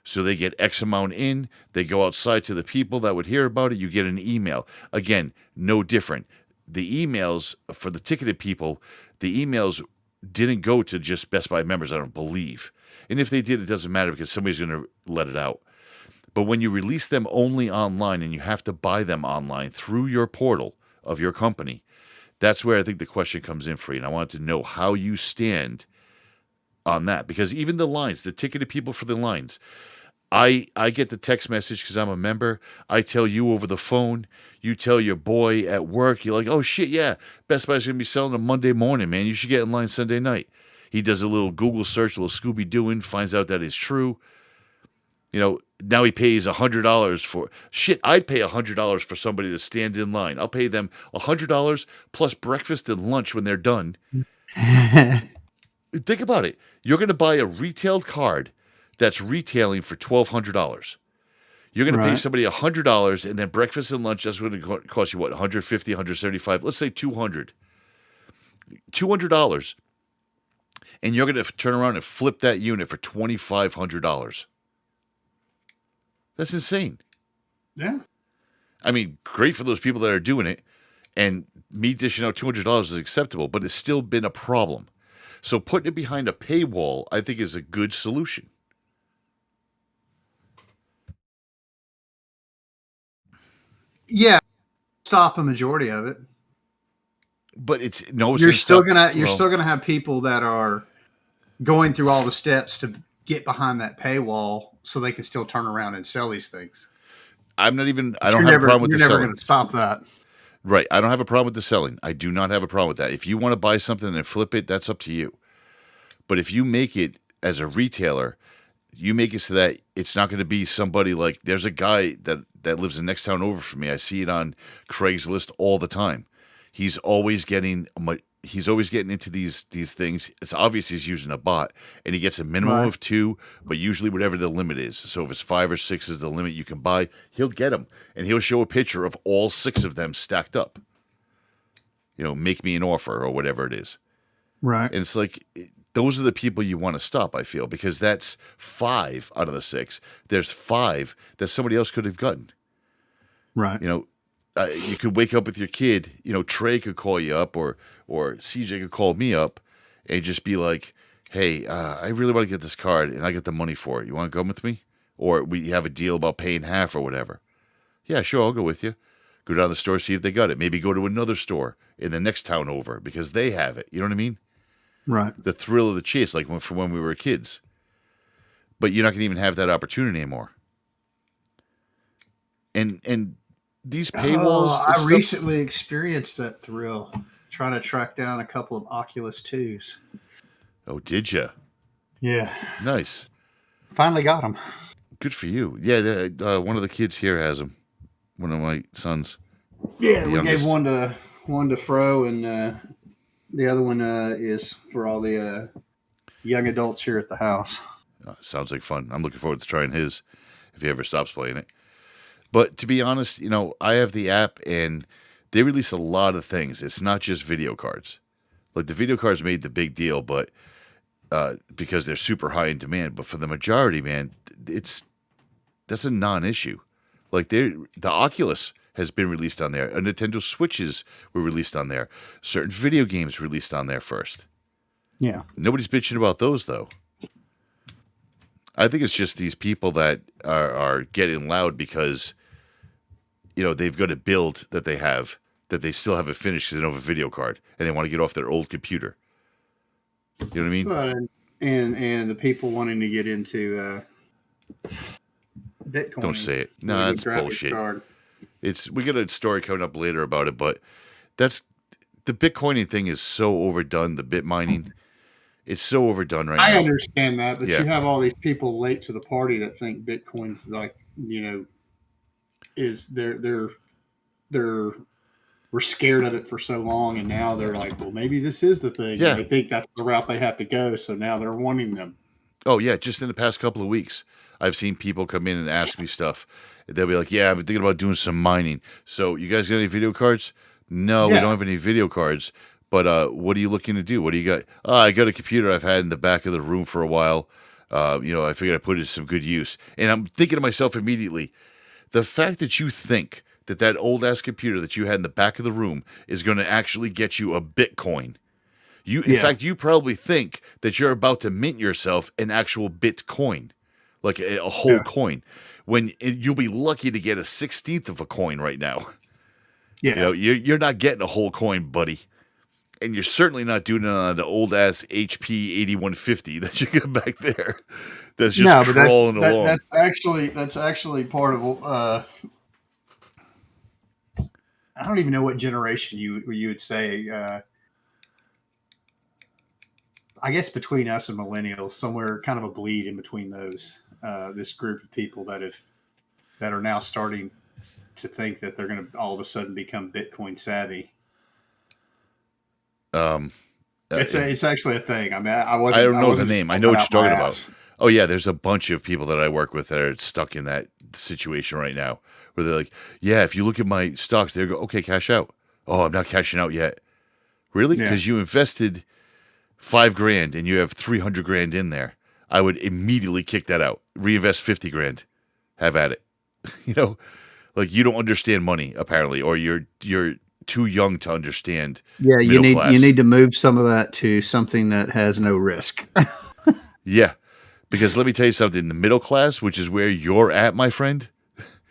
So they get X amount in, they go outside to the people that would hear about it, you get an email. Again, no different. The emails for the ticketed people, the emails didn't go to just Best Buy members, I don't believe. And if they did, it doesn't matter because somebody's going to let it out. But when you release them only online and you have to buy them online through your portal of your company, that's where I think the question comes in for you. And I wanted to know how you stand on that. Because even the lines, the ticketed people for the lines, I get the text message because I'm a member. I tell you over the phone. You tell your boy at work. You're like, oh, shit, yeah. Best Buy's going to be selling on Monday morning, man. You should get in line Sunday night. He does a little Google search, a little Scooby-Dooing, finds out that it's true. You know, now he pays $100 for... Shit, I'd pay $100 for somebody to stand in line. I'll pay them $100 plus breakfast and lunch when they're done. Think about it. You're going to buy a retailed card that's retailing for $1,200. You're going to pay somebody $100 and then breakfast and lunch, that's going to cost you, what, $150, $175? Let's say $200. $200. And you're going to turn around and flip that unit for $2,500. That's insane. Yeah. I mean, great for those people that are doing it. And me dishing out $200 is acceptable, but it's still been a problem. So putting it behind a paywall, I think, is a good solution. Yeah. Stop a majority of it. But it's no. You're still gonna have people that are going through all the steps to get behind that paywall, so they can still turn around and sell these things. I don't have a problem with the selling. You're never going to stop that, right? I don't have a problem with the selling. I do not have a problem with that. If you want to buy something and flip it, that's up to you. But if you make it as a retailer, you make it so that it's not going to be somebody like there's a guy that lives the next town over from me. I see it on Craigslist all the time. He's always getting into these things. It's obvious he's using a bot, and he gets a minimum of 2, but usually whatever the limit is. So if it's 5 or 6 is the limit you can buy, he'll get them, and he'll show a picture of all 6 of them stacked up. You know, make me an offer or whatever it is. Right. And it's like those are the people you want to stop, I feel, because that's 5 out of the 6. There's 5 that somebody else could have gotten. Right. You know, you could wake up with your kid, you know, Trey could call you up or CJ could call me up and just be like, hey, I really want to get this card and I get the money for it. You want to come with me? Or we have a deal about paying half or whatever. Yeah, sure, I'll go with you. Go down to the store, see if they got it. Maybe go to another store in the next town over because they have it. You know what I mean? Right. The thrill of the chase, like from when we were kids. But you're not going to even have that opportunity anymore. And these paywalls. I and stuff, recently experienced that thrill trying to track down a couple of Oculus 2s. oh, did you? Yeah. Nice. Finally got them. Good for you. Yeah, one of the kids here has them. One of my sons. Yeah, The we youngest. gave one to Fro, and the other one is for all the young adults here at the house. Sounds like fun. I'm looking forward to trying his if he ever stops playing it. But to be honest, I have the app and they release a lot of things. It's not just video cards. Like the video cards made the big deal, but because they're super high in demand. But for the majority, man, that's a non-issue. Like the Oculus has been released on there. Nintendo Switches were released on there. Certain video games released on there first. Yeah. Nobody's bitching about those though. I think it's just these people that are getting loud because, they've got a build that they have that they still haven't finished because they don't have a video card and they want to get off their old computer. You know what I mean? But, and the people wanting to get into Bitcoin. Don't say it. No, that's bullshit. We got a story coming up later about it, but that's the Bitcoining thing is so overdone. The bit mining, it's so overdone right now. I understand that, but Yeah. you have all these people late to the party that think Bitcoin's like, is we're scared of it for so long, and now they're like, well, maybe this is the thing. Yeah. And they think that's the route they have to go, so now they're wanting them. Oh yeah, just in the past couple of weeks, I've seen people come in and ask me stuff. They'll be like, "Yeah, I've been thinking about doing some mining. So you guys got any video cards?" No, we don't have any video cards. But what are you looking to do? What do you got? Oh, I got a computer I've had in the back of the room for a while. I figured I'd put it to some good use. And I'm thinking to myself immediately, the fact that you think that old ass computer that you had in the back of the room is going to actually get you a Bitcoin. In fact, you probably think that you're about to mint yourself an actual Bitcoin, like a whole coin, when you'll be lucky to get a 16th of a coin right now. Yeah. You're not getting a whole coin, buddy. And you're certainly not doing it on the old ass HP 8150 that you got back there. That's just crawling along. That's actually part of. I don't even know what generation you would say. I guess between us and millennials, somewhere kind of a bleed in between those. This group of people that are now starting to think that they're going to all of a sudden become Bitcoin savvy. It's actually a thing. I mean, I don't know the name. I know what you're talking about. Oh yeah, there's a bunch of people that I work with that are stuck in that situation right now, where they're like, "Yeah, if you look at my stocks, they go, okay, cash out." Oh, I'm not cashing out yet. Really? Because you invested $5,000 and you have 300 grand in there. I would immediately kick that out. Reinvest 50 grand. Have at it. Like you don't understand money apparently, or you're too young to understand. Yeah, you need to move some of that to something that has no risk. Yeah, because let me tell you something. The middle class, which is where you're at, my friend.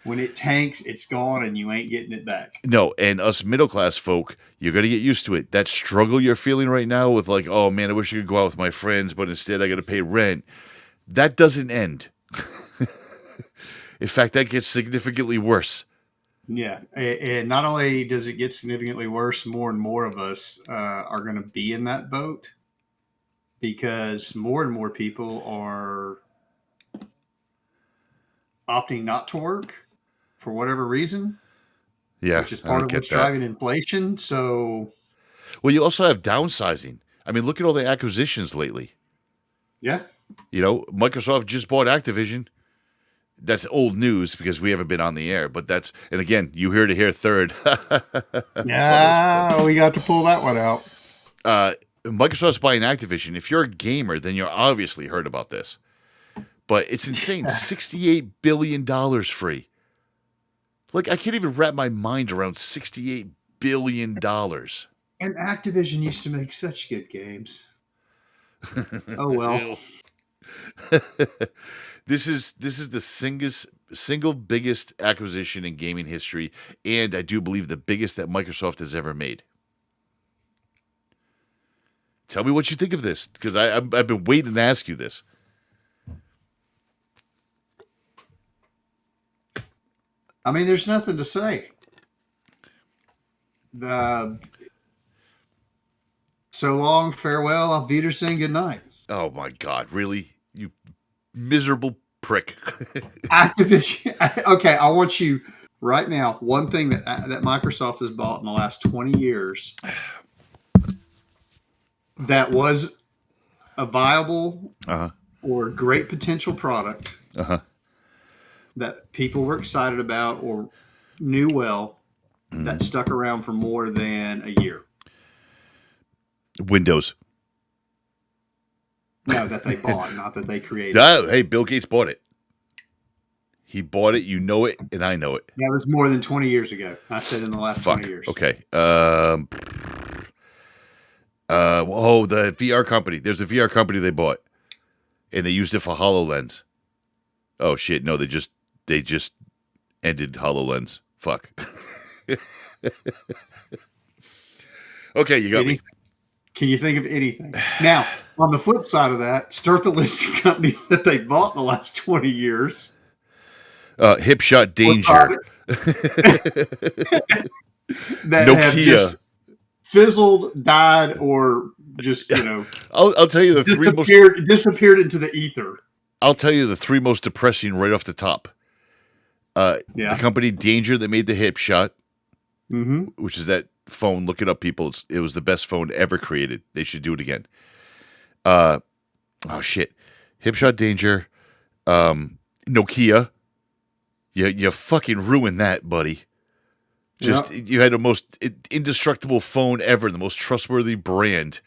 When it tanks, it's gone, and you ain't getting it back. No, and us middle class folk, you're gonna get used to it. That struggle you're feeling right now with like, oh man, I wish I could go out with my friends, but instead I got to pay rent. That doesn't end. In fact, that gets significantly worse. Yeah, and not only does it get significantly worse, more and more of us are going to be in that boat because more and more people are opting not to work for whatever reason. Yeah, which is part of what's driving inflation. So, well, you also have downsizing. I mean, look at all the acquisitions lately. Yeah, Microsoft just bought Activision. That's old news because we haven't been on the air, but and again, you heard it here third. Yeah, we got to pull that one out. Microsoft's buying Activision. If you're a gamer, then you're obviously heard about this. But it's insane. $68 billion free. Like, I can't even wrap my mind around $68 billion. And Activision used to make such good games. Oh, well. This is the single biggest acquisition in gaming history, and I do believe the biggest that Microsoft has ever made. Tell me what you think of this, because I've been waiting to ask you this. I mean, there's nothing to say. So long, farewell, auf Wiedersehen, good night. Oh my God, really? You miserable prick. Activision. Okay, I want you right now. One thing that Microsoft has bought in the last 20 years that was a viable or great potential product that people were excited about or knew well that stuck around for more than a year. Windows. No, that they bought, not that they created. Hey, Bill Gates bought it. He bought it. You know it, and I know it. That was more than 20 years ago. I said in the last 20 years. Okay. The VR company. There's a VR company they bought, and they used it for HoloLens. Oh shit! No, they just ended HoloLens. Fuck. Okay, you got me. Can you think of anything? Now, on the flip side of that, start the list of companies that they bought in the last 20 years. Hipshot Danger. That Nokia. have just fizzled, died, or just, I'll tell you the disappeared into the ether. I'll tell you the three most depressing right off the top. The company Danger that made the Hipshot, which is that phone. Look it up, people. It was the best phone ever created. They should do it again. Oh shit, Hipshot Danger, Nokia. You fucking ruined that, buddy. You had the most indestructible phone ever, the most trustworthy brand,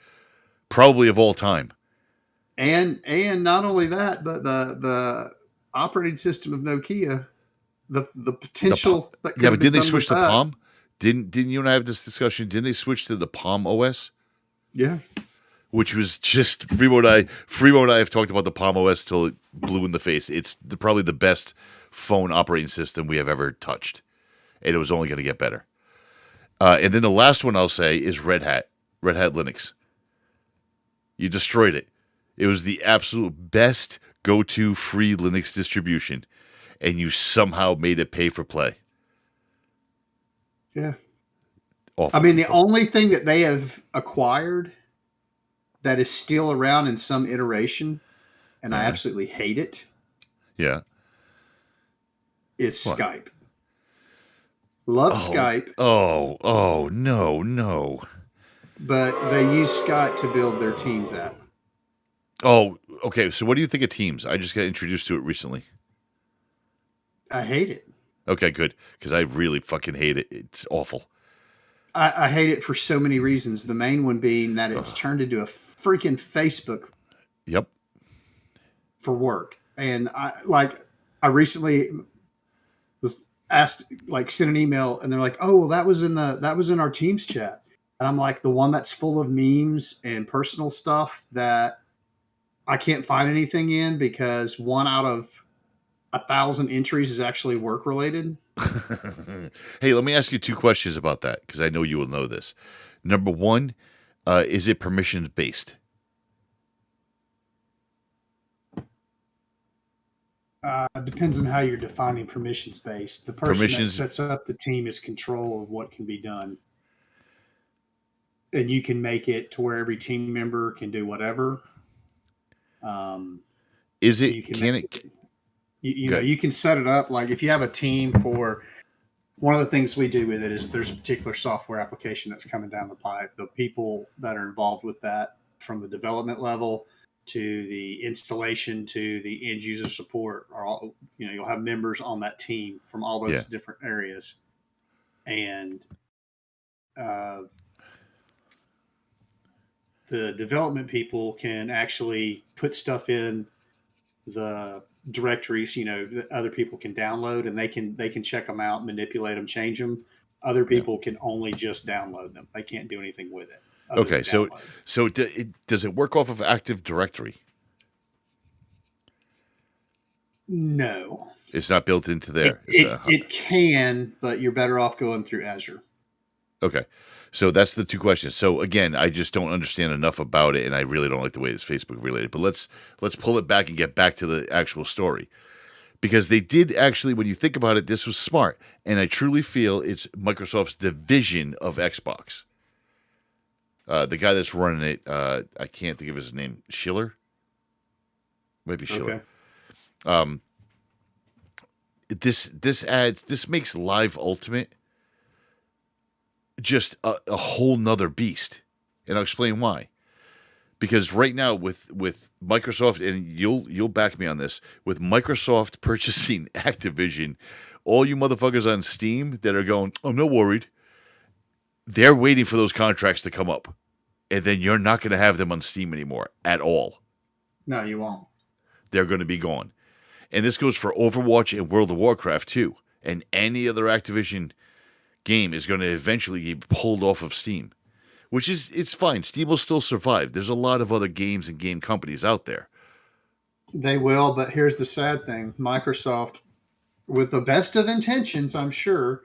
probably of all time. And not only that, but the operating system of Nokia, the potential. But didn't they switch to Palm? Didn't you and I have this discussion? Didn't they switch to the Palm OS? Yeah. Which was just Freebo and I have talked about the Palm OS till it blew in the face. It's probably the best phone operating system we have ever touched, and it was only going to get better. And then the last one I'll say is Red Hat Linux. You destroyed it. It was the absolute best go-to free Linux distribution, and you somehow made it pay for play. Yeah. Awful. I mean, the only thing that they have acquired that is still around in some iteration, and I absolutely hate it. Yeah. It's Skype. Love Skype. Oh, no. But they use Skype to build their Teams app. Oh, okay. So what do you think of Teams? I just got introduced to it recently. I hate it. Okay, good. Because I really fucking hate it. It's awful. I hate it for so many reasons. The main one being that it's turned into a freaking Facebook. Yep. For work. And I recently was asked, sent an email, and they're like, "Oh, well, that was in our Teams chat." And I'm like, the one that's full of memes and personal stuff that I can't find anything in because 1 out of 1,000 entries is actually work related. Hey, let me ask you 2 questions about that because I know you will know this. Number 1, is it permissions based? Depends on how you're defining permissions based. The person that sets up the team is control of what can be done. And you can make it to where every team member can do whatever. Is it? You can set it up like if you have a team for. One of the things we do with it is if there's a particular software application that's coming down the pipe, the people that are involved with that, from the development level to the installation to the end user support, are all you'll have members on that team from all those different areas, and the development people can actually put stuff in the directories, that other people can download, and they can check them out, manipulate them, change them. Other people can only just download them. They can't do anything with it. Okay, so does it work off of Active Directory? No. It's not built into there. It can, but you're better off going through Azure. Okay. So that's the 2 questions. So again, I just don't understand enough about it, and I really don't like the way it's Facebook related. But let's pull it back and get back to the actual story. Because they did actually, when you think about it, this was smart. And I truly feel it's Microsoft's division of Xbox. The guy that's running it, I can't think of his name. Schiller? Maybe Schiller. Okay. This makes Live Ultimate just a whole nother beast. And I'll explain why. Because right now with Microsoft, and you'll back me on this, with Microsoft purchasing Activision, all you motherfuckers on Steam that are going, I'm not worried, they're waiting for those contracts to come up. And then you're not going to have them on Steam anymore at all. No, you won't. They're going to be gone. And this goes for Overwatch and World of Warcraft too. And any other Activision game is going to eventually get pulled off of Steam. Which is, it's fine. Steam will still survive. There's a lot of other games and game companies out there. They will, but here's the sad thing. Microsoft, with the best of intentions, I'm sure,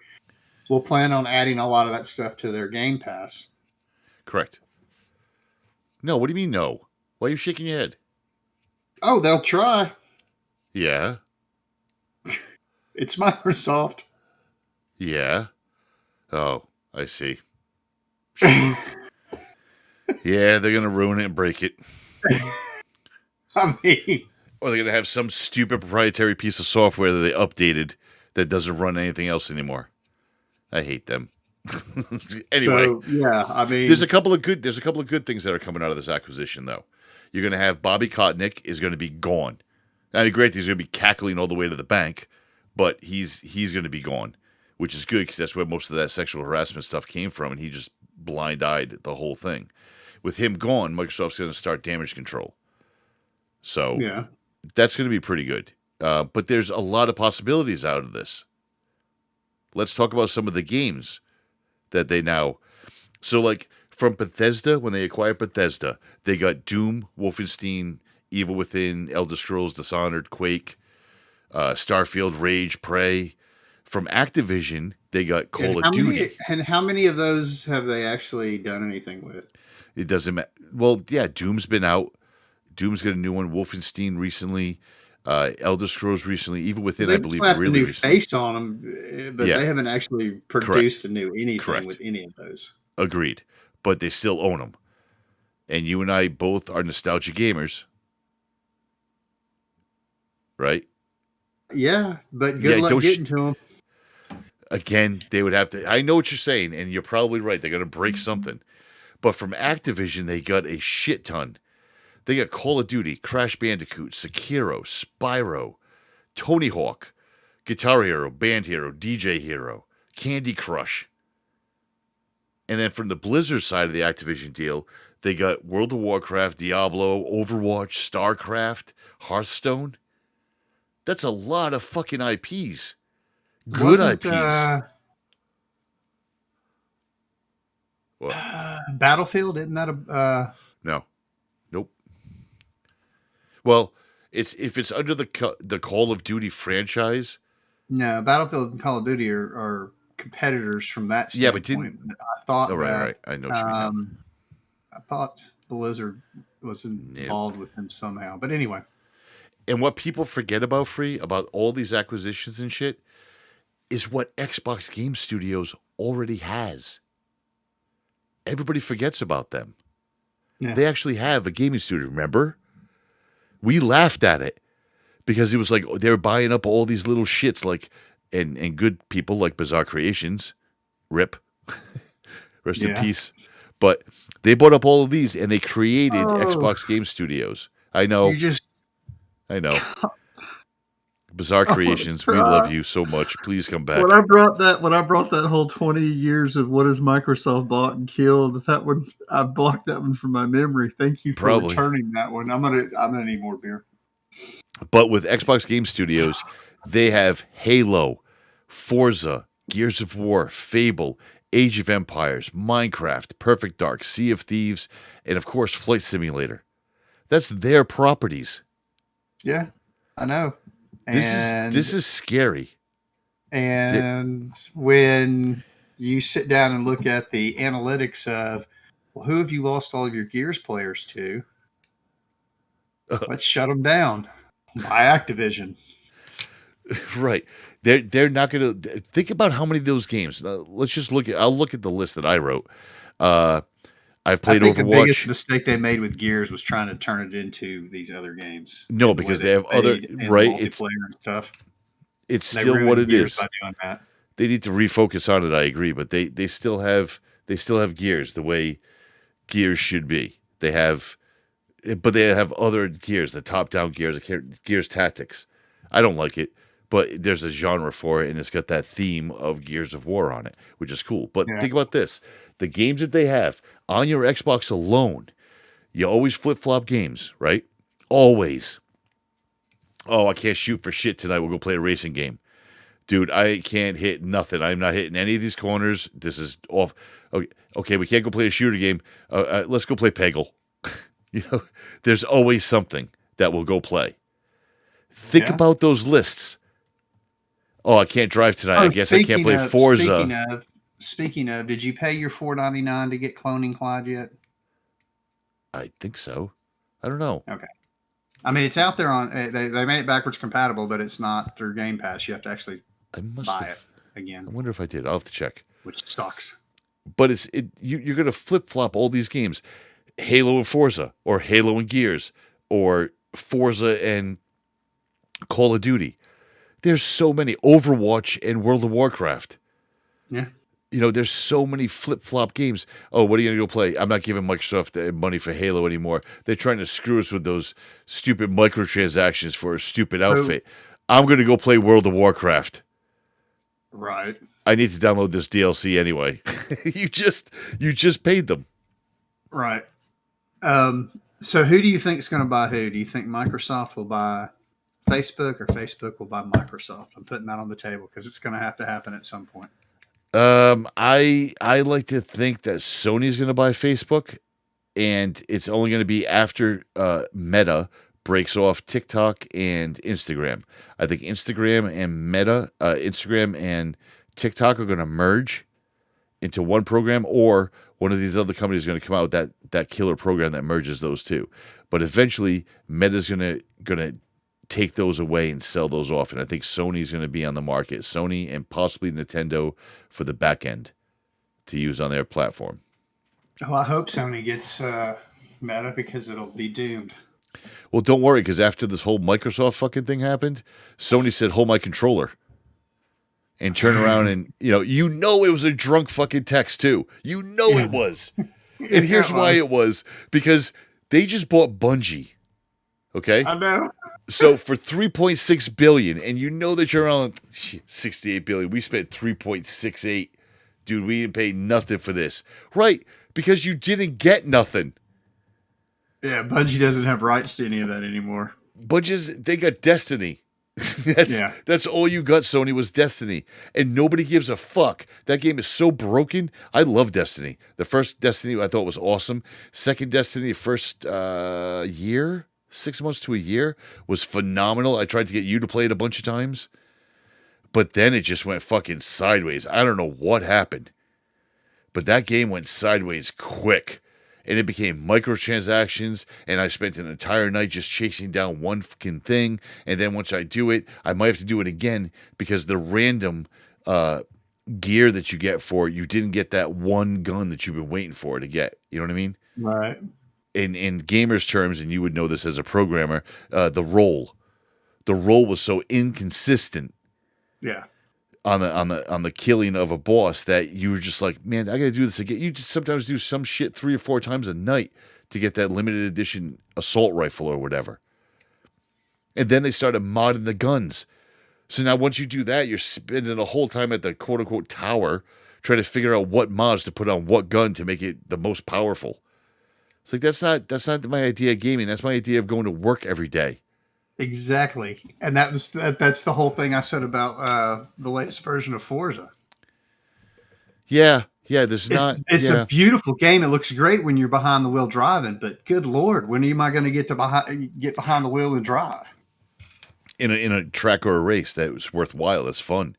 will plan on adding a lot of that stuff to their Game Pass. Correct. No, what do you mean no? Why are you shaking your head? Oh, they'll try. Yeah. It's Microsoft. Yeah. Oh, I see. Yeah, they're going to ruin it and break it. I mean... Or they're going to have some stupid proprietary piece of software that they updated that doesn't run anything else anymore. I hate them. Anyway, so, yeah, I mean... There's a couple of good things that are coming out of this acquisition, though. You're going to have Bobby Kotick is going to be gone. Now, great, he's going to be cackling all the way to the bank, but he's going to be gone, which is good because that's where most of that sexual harassment stuff came from, and he just blind-eyed the whole thing. With him gone, Microsoft's going to start damage control. So yeah, that's going to be pretty good. But there's a lot of possibilities out of this. Let's talk about some of the games that they now... So, like, from Bethesda, when they acquired Bethesda, they got Doom, Wolfenstein, Evil Within, Elder Scrolls, Dishonored, Quake, Starfield, Rage, Prey. From Activision, they got Call of Duty. And how many of those have they actually done anything with? It doesn't matter. Well, yeah, Doom's been out. Doom's got a new one. Wolfenstein recently. Elder Scrolls recently. Evil Within, I believe, slapped really a new recently. face on them, but they haven't actually produced a new anything with any of those. Agreed. But they still own them. And you and I both are nostalgia gamers. Right? Yeah, but good luck getting to them. Again, they would have to... I know what you're saying, and you're probably right. They're going to break something. But from Activision, they got a shit ton. They got Call of Duty, Crash Bandicoot, Sekiro, Spyro, Tony Hawk, Guitar Hero, Band Hero, DJ Hero, Candy Crush. And then from the Blizzard side of the Activision deal, they got World of Warcraft, Diablo, Overwatch, StarCraft, Hearthstone. That's a lot of fucking IPs. Good IPs. What? Battlefield, isn't that a... No. Nope. Well, if it's under the Call of Duty franchise. No, Battlefield and Call of Duty are competitors from that standpoint. Yeah, but didn't... I thought right. I know what you mean. I thought Blizzard was involved with them somehow. But anyway. And what people forget about about all these acquisitions and shit, is what Xbox Game Studios already has. Everybody forgets about them. Yeah. They actually have a gaming studio, remember? We laughed at it because it was like they were buying up all these little shits like and good people like Bizarre Creations, RIP, rest in peace. But they bought up all of these and they created Xbox Game Studios. I know. I know. Bizarre Creations, we love you so much. Please come back. When I brought that whole 20 years of what has Microsoft bought and killed, that one I blocked that one from my memory. Thank you for returning that one. I'm gonna need more beer. But with Xbox Game Studios, they have Halo, Forza, Gears of War, Fable, Age of Empires, Minecraft, Perfect Dark, Sea of Thieves, and of course Flight Simulator. That's their properties. Yeah, I know. This is scary. And when you sit down and look at the analytics of, well, who have you lost all of your Gears players to? Let's shut them down. By Activision. Right. They're not going to think about how many of those games. Let's just look at. I'll look at the list that I wrote. I've played I think the biggest Overwatch. mistake they made with Gears was trying to turn it into these other games. No, and the way because they have other played and right. multiplayer and stuff. It's They still what ruined it Gears is. by doing that. They need to refocus on it. I agree, but they still have Gears the way Gears should be. They have, but they have other Gears, the top down Gears, Gears Tactics. I don't like it, but there's a genre for it, and it's got that theme of Gears of War on it, which is cool. But Yeah. think about this: the games that they have on your Xbox alone, you always flip flop games, right? Always. Oh, I can't shoot for shit tonight. We'll go play a racing game. Dude, I can't hit nothing. I'm not hitting any of these corners. This is off. Okay, we can't go play a shooter game. Let's go play Peggle. There's always something that we'll go play. Think about those lists. Oh, I can't drive tonight. I guess I can't play Forza. Speaking of, did you pay your $4.99 to get Cloning Clyde yet? I think so. I don't know. Okay. I mean, it's out there on. They made it backwards compatible, but it's not through Game Pass. You have to actually buy it again. I wonder if I did. I'll have to check. Which sucks. But you're going to flip flop all these games, Halo and Forza, or Halo and Gears, or Forza and Call of Duty. There's so many. Overwatch and World of Warcraft. Yeah. There's so many flip-flop games. Oh, what are you going to go play? I'm not giving Microsoft money for Halo anymore. They're trying to screw us with those stupid microtransactions for a stupid outfit. I'm going to go play World of Warcraft. Right. I need to download this DLC anyway. You just paid them. Right. So who do you think is going to buy who? Do you think Microsoft will buy Facebook or Facebook will buy Microsoft? I'm putting that on the table because it's going to have to happen at some point. I like to think that Sony's going to buy Facebook, and it's only going to be after Meta breaks off TikTok and Instagram. I think Instagram and TikTok are going to merge into one program, or one of these other companies is going to come out with that killer program that merges those two. But eventually, Meta's going to take those away and sell those off. And I think Sony's going to be on the market. Sony and possibly Nintendo for the back end to use on their platform. Oh, I hope Sony gets Meta because it'll be doomed. Well, don't worry, because after this whole Microsoft fucking thing happened, Sony said, hold my controller. And turn around and, it was a drunk fucking text too. It was. And here's why it was. Because they just bought Bungie. Okay? I know. So for $3.6 billion, and that you're on $68 billion, we spent $3.68. Dude, we didn't pay nothing for this. Right, because you didn't get nothing. Yeah, Bungie doesn't have rights to any of that anymore. They got Destiny. That's all you got, Sony, was Destiny. And nobody gives a fuck. That game is so broken. I love Destiny. The first Destiny I thought was awesome. Second Destiny, first year, 6 months to a year, was phenomenal. I tried to get you to play it a bunch of times. But then it just went fucking sideways. I don't know what happened. But that game went sideways quick. And it became microtransactions, and I spent an entire night just chasing down one fucking thing. And then once I do it, I might have to do it again because the random gear that you get for it, you didn't get that one gun that you've been waiting for to get. You know what I mean? Right. In gamers' terms, and you would know this as a programmer, the roll was so inconsistent. Yeah. On the killing of a boss that you were just like, man, I got to do this again. You just sometimes do some shit 3 or 4 times a night to get that limited edition assault rifle or whatever. And then they started modding the guns. So now once you do that, you're spending the whole time at the quote unquote tower trying to figure out what mods to put on what gun to make it the most powerful. It's like, that's not my idea of gaming. That's my idea of going to work every day. Exactly. And that's the whole thing I said about the latest version of Forza. Yeah, it's a beautiful game. It looks great when you're behind the wheel driving, but good Lord, when am I going to get behind the wheel and drive? In a track or a race that was worthwhile. It's fun.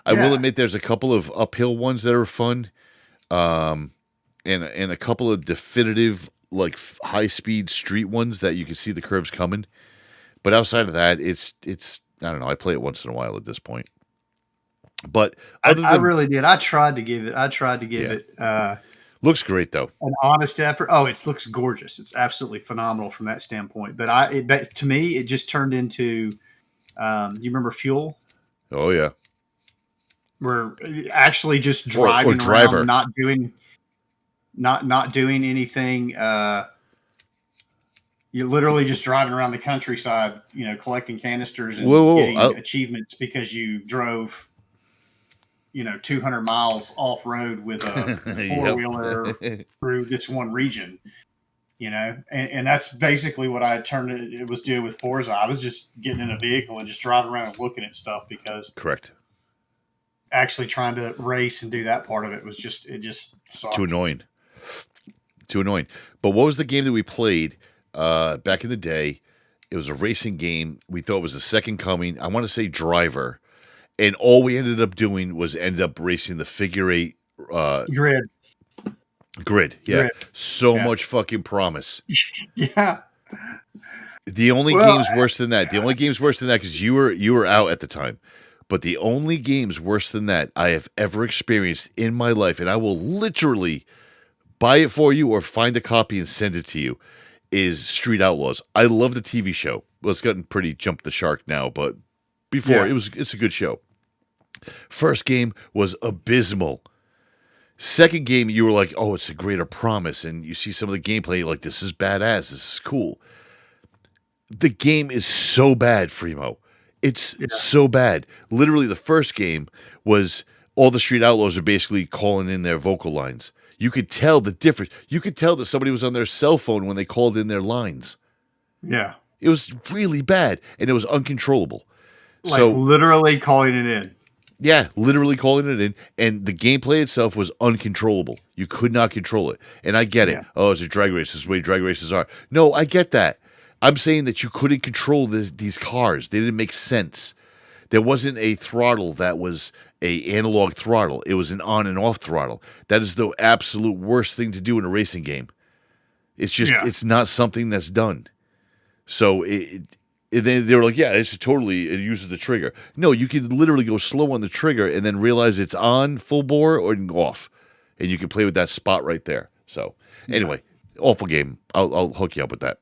I will admit there's a couple of uphill ones that are fun, and a couple of definitive like high speed street ones that you can see the curves coming. But outside of that, it's I don't know. I play it once in a while at this point. But I really did. I tried to give it. Looks great though. An honest effort. Oh, it looks gorgeous. It's absolutely phenomenal from that standpoint. But to me, it just turned into. You remember Fuel? Oh yeah. We're actually just driving around, not doing anything. You're literally just driving around the countryside, collecting canisters and getting achievements because you drove, 200 miles off road with a four-wheeler through this one region, and that's basically what I it was doing with Forza. I was just getting in a vehicle and just driving around and looking at stuff because correct. Actually trying to race and do that part of it was just sucked. Too annoying. But what was the game that we played back in the day? It was a racing game. We thought it was the second coming. I want to say Driver. And all we ended up doing was racing the figure eight Grid. Yeah. Grid. Much fucking promise. Yeah. The only game's worse than that. Because you were out at the time. But the only games worse than that I have ever experienced in my life, and I will literally buy it for you or find a copy and send it to you, is Street Outlaws. I love the TV show. Well, it's gotten pretty jump the shark now, but before it's a good show. First game was abysmal. Second game, you were like, oh, it's a greater promise, and you see some of the gameplay, you're like, this is badass, this is cool. The game is so bad, Fremo. It's so bad. Literally, the first game was all the Street Outlaws are basically calling in their vocal lines. You could tell the difference. You could tell that somebody was on their cell phone when they called in their lines. Yeah. It was really bad, and it was uncontrollable. Like literally calling it in. Yeah, literally calling it in, and the gameplay itself was uncontrollable. You could not control it. And I get it. Oh, it's a drag race. This is the way drag races are. No, I get that. I'm saying that you couldn't control these cars. They didn't make sense. There wasn't a throttle that was a analog throttle. It was an on and off throttle. That is the absolute worst thing to do in a racing game. It's just it's not something that's done. So they were like, it uses the trigger. No, you could literally go slow on the trigger and then realize it's on full bore or off, and you can play with that spot right there. So anyway, awful game. I'll hook you up with that.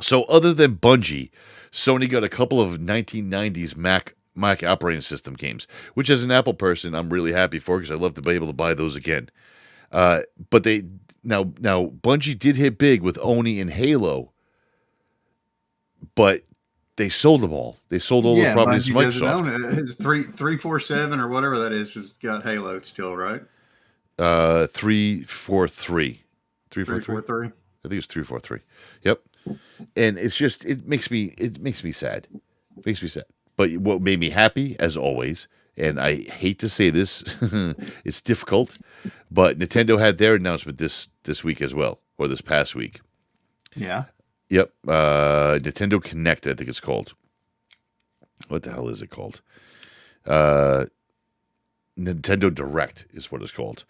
So other than Bungie, Sony got a couple of 1990s Mac operating system games, which as an Apple person, I'm really happy for because I love to be able to buy those again. But they now Bungie did hit big with Oni and Halo, but they sold them all. They sold all those properties to Microsoft. His 347 or whatever that is has got Halo still, right? 343. 343. I think it's 343. Yep. And it's just it makes me sad. It makes me sad. But what made me happy, as always, and I hate to say this, it's difficult, but Nintendo had their announcement this week as well, or this past week. Yeah. Yep. Nintendo Connect, I think it's called. What the hell is it called? Nintendo Direct is what it's called.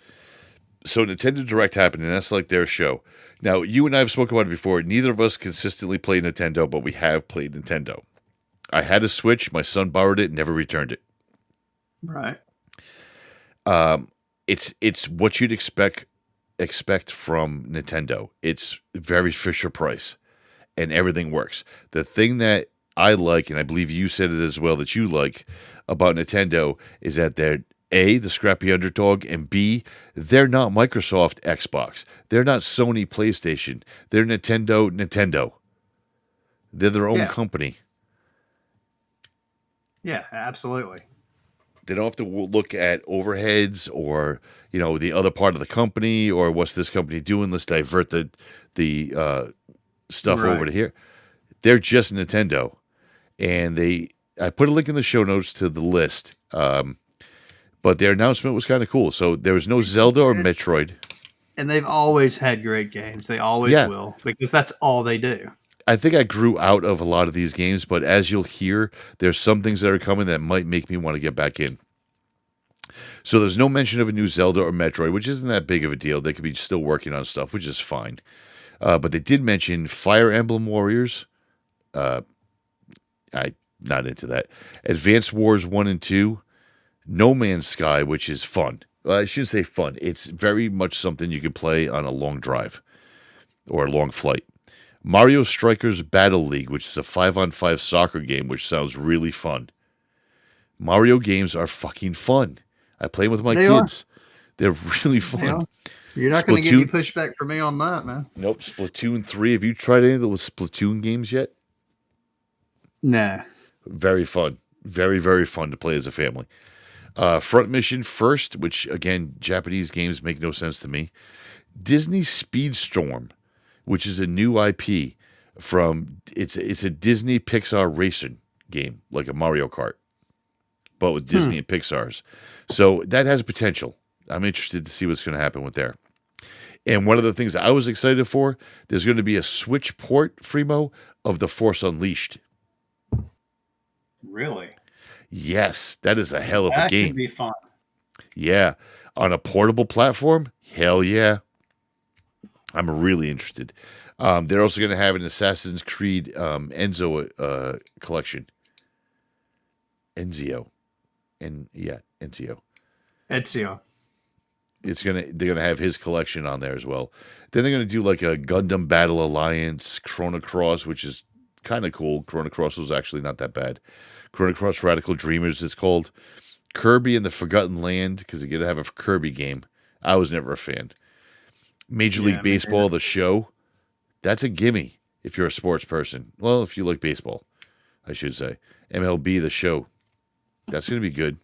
So Nintendo Direct happened, and that's like their show. Now, you and I have spoken about it before. Neither of us consistently play Nintendo, but we have played Nintendo. I had a Switch. My son borrowed it and never returned it. Right. It's what you'd expect from Nintendo. It's very Fisher Price, and everything works. The thing that I like, and I believe you said it as well, that you like about Nintendo is that they're A, the scrappy underdog, and B, they're not Microsoft Xbox. They're not Sony PlayStation. They're Nintendo. They're their own company. Yeah, absolutely. They don't have to look at overheads or, the other part of the company or what's this company doing. Let's divert the stuff over to here. They're just Nintendo. And I put a link in the show notes to the list. But their announcement was kind of cool. So there was no Zelda or Metroid. And they've always had great games. They always will, because that's all they do. I think I grew out of a lot of these games, but as you'll hear, there's some things that are coming that might make me want to get back in. So there's no mention of a new Zelda or Metroid, which isn't that big of a deal. They could be still working on stuff, which is fine. But they did mention Fire Emblem Warriors. I not into that. Advanced Wars 1 and 2, No Man's Sky, which is fun. Well, I shouldn't say fun. It's very much something you could play on a long drive or a long flight. Mario Strikers Battle League, which is a 5-on-5 soccer game, which sounds really fun. Mario games are fucking fun. I play them with my kids. They're really fun. You're not going to get any pushback from me on that, man. Nope. Splatoon 3. Have you tried any of those Splatoon games yet? Nah. Very fun. Very, very fun to play as a family. Front Mission First, which, again, Japanese games make no sense to me. Disney Speedstorm, which is a new IP from... It's a Disney Pixar racing game, like a Mario Kart, but with Disney and Pixar's. So that has potential. I'm interested to see what's going to happen with there. And one of the things I was excited for, there's going to be a Switch port, Fremo, of The Force Unleashed. Really? Yes, that is a hell of a game. That could be fun. Yeah. On a portable platform? Hell yeah. I'm really interested. They're also going to have an Assassin's Creed Enzo collection. Ezio. Ezio. They're gonna have his collection on there as well. Then they're gonna do like a Gundam Battle Alliance, Chrono Cross, which is kind of cool. Chrono Cross was actually not that bad. Chrono Cross Radical Dreamers it's called. Kirby and the Forgotten Land, because you're gonna have a Kirby game. I was never a fan. Major League Baseball, the show. That's a gimme if you're a sports person. Well, if you like baseball, I should say. MLB, the show. That's gonna be good.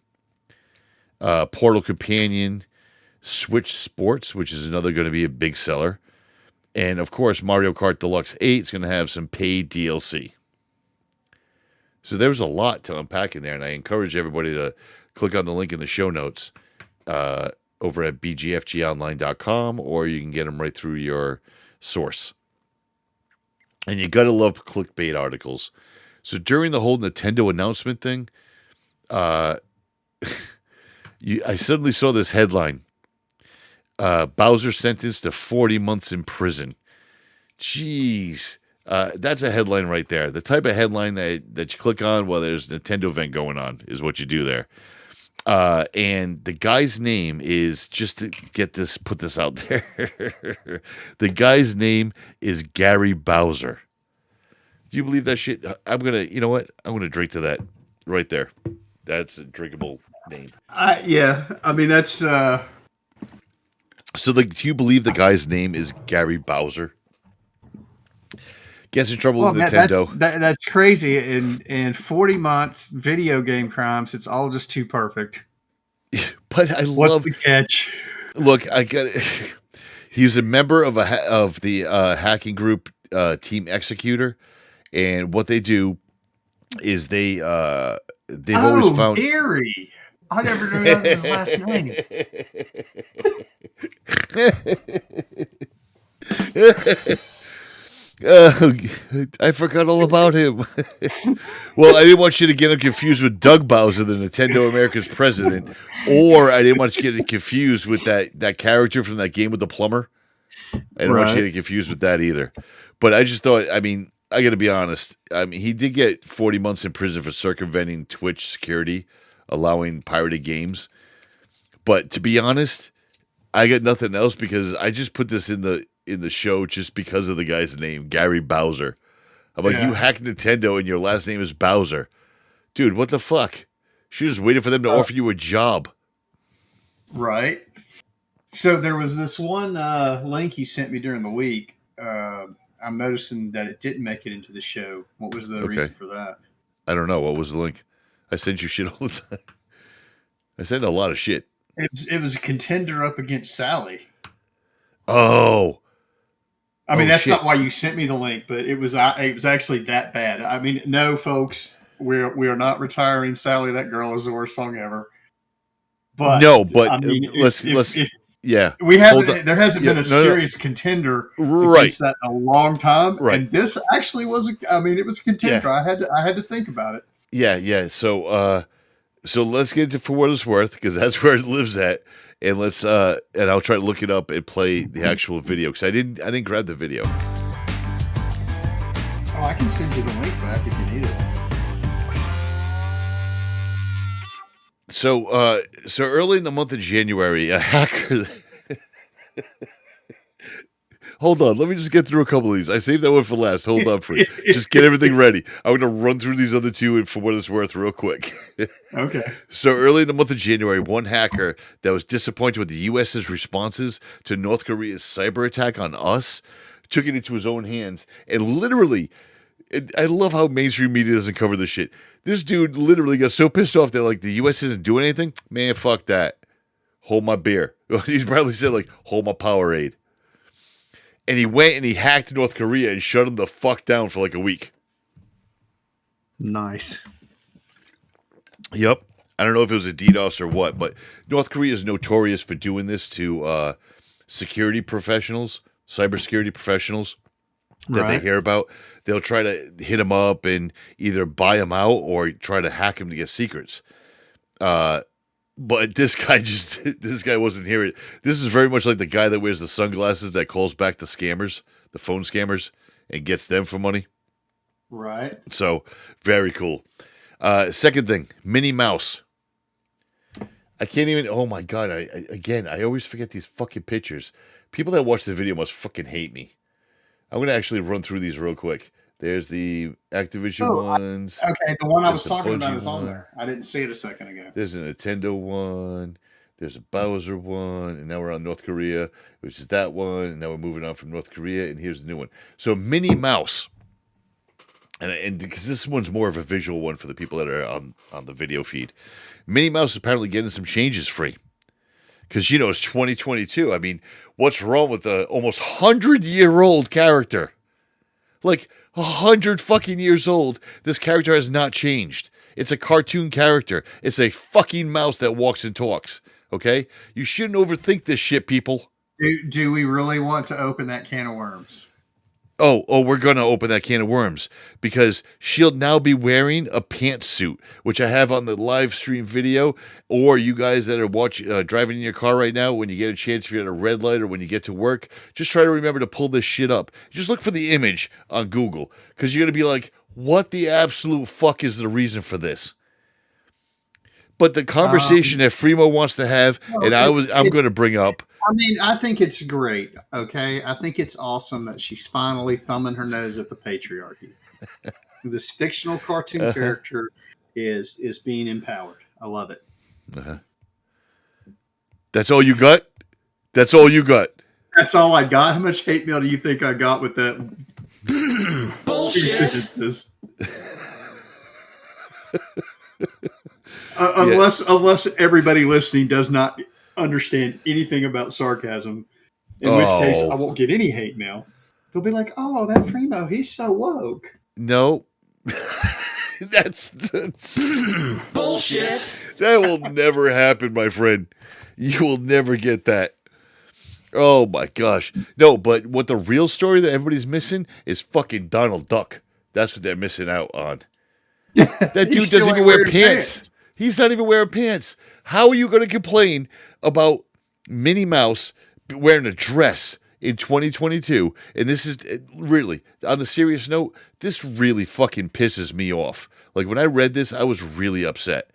Portal Companion. Switch Sports, which is another going to be a big seller. And, of course, Mario Kart Deluxe 8 is going to have some paid DLC. So there was a lot to unpack in there, and I encourage everybody to click on the link in the show notes over at bgfgonline.com, or you can get them right through your source. And you got to love clickbait articles. So during the whole Nintendo announcement thing, I suddenly saw this headline. Bowser sentenced to 40 months in prison. Jeez. That's a headline right there. The type of headline that you click on while there's a Nintendo event going on is what you do there. And the guy's name is, just to put this out there, the guy's name is Gary Bowser. Do you believe that shit? You know what? I'm going to drink to that right there. That's a drinkable name. Yeah. I mean, that's... So, do you believe the guy's name is Gary Bowser? Gets in trouble with Nintendo. That's crazy. In 40 months, video game crimes, it's all just too perfect. But I What's love the catch? Look, I get it. He's a member of the hacking group Team Executor, and what they do is they've always found Gary. I never knew that was his last name. I forgot all about him. Well, I didn't want you to get him confused with Doug Bowser, the Nintendo America's president, or I didn't want you to get confused with that character from that game with the plumber. I didn't want you to get confused with that either. But I just thought, I mean, I got to be honest. I mean, he did get 40 months in prison for circumventing Twitch security, allowing pirated games. But to be honest, I got nothing else because I just put this in the show just because of the guy's name, Gary Bowser. I'm like, you hacked Nintendo and your last name is Bowser. Dude, what the fuck? She just waited for them to offer you a job. Right. So there was this one link you sent me during the week. I'm noticing that it didn't make it into the show. What was the reason for that? I don't know. What was the link? I sent you shit all the time. I sent a lot of shit. It was a contender up against Sally. Oh. I mean, that's not why you sent me the link, but it was actually that bad. I mean, no, folks, we are not retiring Sally. That girl is the worst song ever. But no, but I mean, let's we haven't. There hasn't been a serious contender against that in a long time, and this actually was. It was a contender. Yeah. I had to think about it. Yeah. So let's get to For What It's Worth, because that's where it lives at, and let's and I'll try to look it up and play the actual video because I didn't grab the video. Oh, I can send you the link back if you need it. So early in the month of January, a hacker. Hold on, let me just get through a couple of these. I saved that one for last. Hold on for it. Just get everything ready. I'm going to run through these other two and for what it's worth real quick. Okay. So early in the month of January, one hacker that was disappointed with the U.S.'s responses to North Korea's cyber attack on us took it into his own hands and literally, I love how mainstream media doesn't cover this shit. This dude literally got so pissed off that like the U.S. isn't doing anything. Man, fuck that. Hold my beer. He probably said like, hold my Powerade. And he went and he hacked North Korea and shut them the fuck down for like a week. Nice. Yep. I don't know if it was a DDoS or what, but North Korea is notorious for doing this to security professionals, cybersecurity professionals that they hear about. They'll try to hit them up and either buy them out or try to hack them to get secrets. But this guy wasn't here. This is very much like the guy that wears the sunglasses that calls back the scammers, the phone scammers, and gets them for money. Right. So, very cool. Second thing, Minnie Mouse. I can't even, oh my God, I always forget these fucking pictures. People that watch the video must fucking hate me. I'm going to actually run through these real quick. There's the Activision ones. Okay, the one I was There's the talking about Bungie is on one. there. I didn't see it a second ago. There's a Nintendo one. There's a Bowser one. And now we're on North Korea, which is that one. And now we're moving on from North Korea. And here's the new one. So Minnie Mouse. And because this one's more of a visual one for the people that are on the video feed. Minnie Mouse is apparently getting some changes free. Because, you know, it's 2022. I mean, what's wrong with the almost 100-year-old character? Like, 100 fucking years old. This character has not changed. It's a cartoon character. It's a fucking mouse that walks and talks. Okay? You shouldn't overthink this shit, people. Do we really want to open that can of worms? Oh, we're going to open that can of worms because she'll now be wearing a pantsuit, which I have on the live stream video, or you guys that are driving in your car right now, when you get a chance, if you're at a red light or when you get to work, just try to remember to pull this shit up. Just look for the image on Google because you're going to be like, what the absolute fuck is the reason for this? But the conversation that Fremo wants to have, and I'm going to bring up, I mean, I think it's great, okay? I think it's awesome that she's finally thumbing her nose at the patriarchy. This fictional cartoon character is being empowered. I love it. That's all you got? That's all you got? That's all I got? How much hate mail do you think I got with that? Bullshit. Unless everybody listening does not understand anything about sarcasm, in which case I won't get any hate mail. They'll be like, "Oh, that Fremo, he's so woke." No, that's Bullshit. That will never happen, my friend. You will never get that. Oh my gosh, no! But what the real story that everybody's missing is fucking Donald Duck. That's what they're missing out on. That dude doesn't even wear pants. He's not even wearing pants. How are you going to complain about Minnie Mouse wearing a dress in 2022? And this is really, on a serious note, this really fucking pisses me off. Like, when I read this, I was really upset.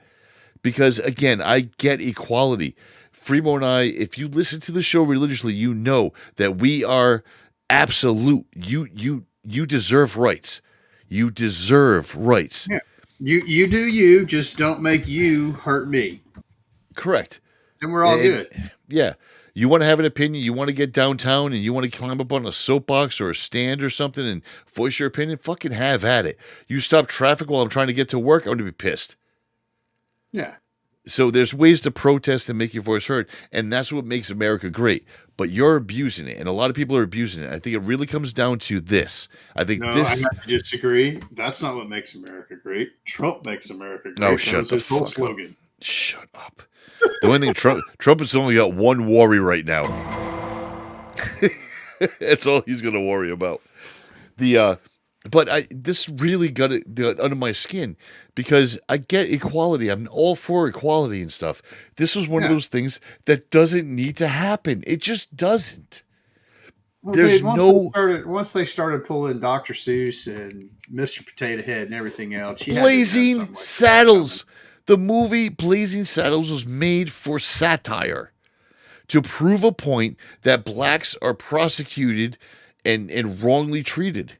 Because, again, I get equality. Fremo and I, if you listen to the show religiously, you know that we are absolute. You deserve rights. You deserve rights. Yeah. You do you, just don't make you hurt me. Correct. And we're all good. Yeah. You want to have an opinion, you want to get downtown and you want to climb up on a soapbox or a stand or something and voice your opinion, fucking have at it. You stop traffic while I'm trying to get to work, I'm going to be pissed. Yeah. So there's ways to protest and make your voice heard, and that's what makes America great. But you're abusing it, and a lot of people are abusing it. I think it really comes down to this. I think I have to disagree. That's not what makes America great. Trump makes America great. No, shut the fuck up. Slogan. Shut up. The only thing Trump has only got one worry right now. That's all he's going to worry about. But this really got it under my skin because I get equality. I'm all for equality and stuff. This was one of those things that doesn't need to happen. It just doesn't. Well, dude, once they started pulling Dr. Seuss and Mr. Potato Head and everything else, Blazing Saddles. The movie Blazing Saddles was made for satire, to prove a point that blacks are prosecuted and wrongly treated.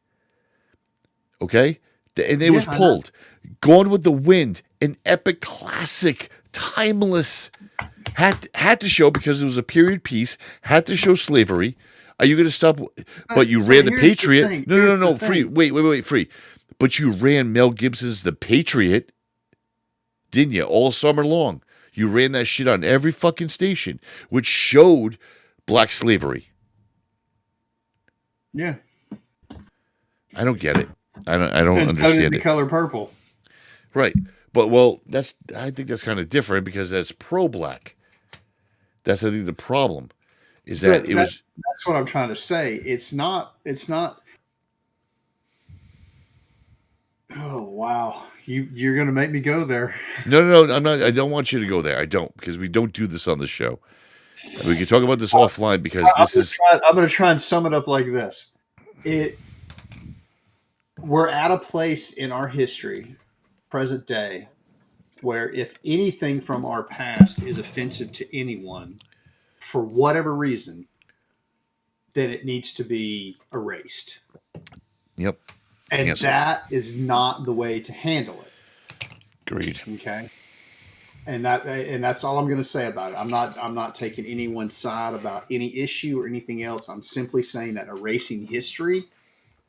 Okay? And it was pulled. Gone with the Wind, an epic classic, timeless. Had to show, because it was a period piece, had to show slavery. Are you going to stop? But you ran the Patriot. No. Free. Wait. Free. But you ran Mel Gibson's The Patriot, didn't you? All summer long. You ran that shit on every fucking station, which showed black slavery. Yeah. I don't get it. I don't understand the it. color purple. Right. But I think that's kind of different, because that's pro-black. That's, I think, the problem is that that's what I'm trying to say. It's not. Oh, wow. You're going to make me go there. No, I'm not. I don't want you to go there. I don't, because we don't do this on the show. We can talk about this offline, because I'm going to try and sum it up like this. We're at a place in our history, present day, where if anything from our past is offensive to anyone, for whatever reason, then it needs to be erased. Yep. And Canceled. that is not the way to handle it. Agreed. Okay. And that's all I'm going to say about it. I'm not taking anyone's side about any issue or anything else. I'm simply saying that erasing history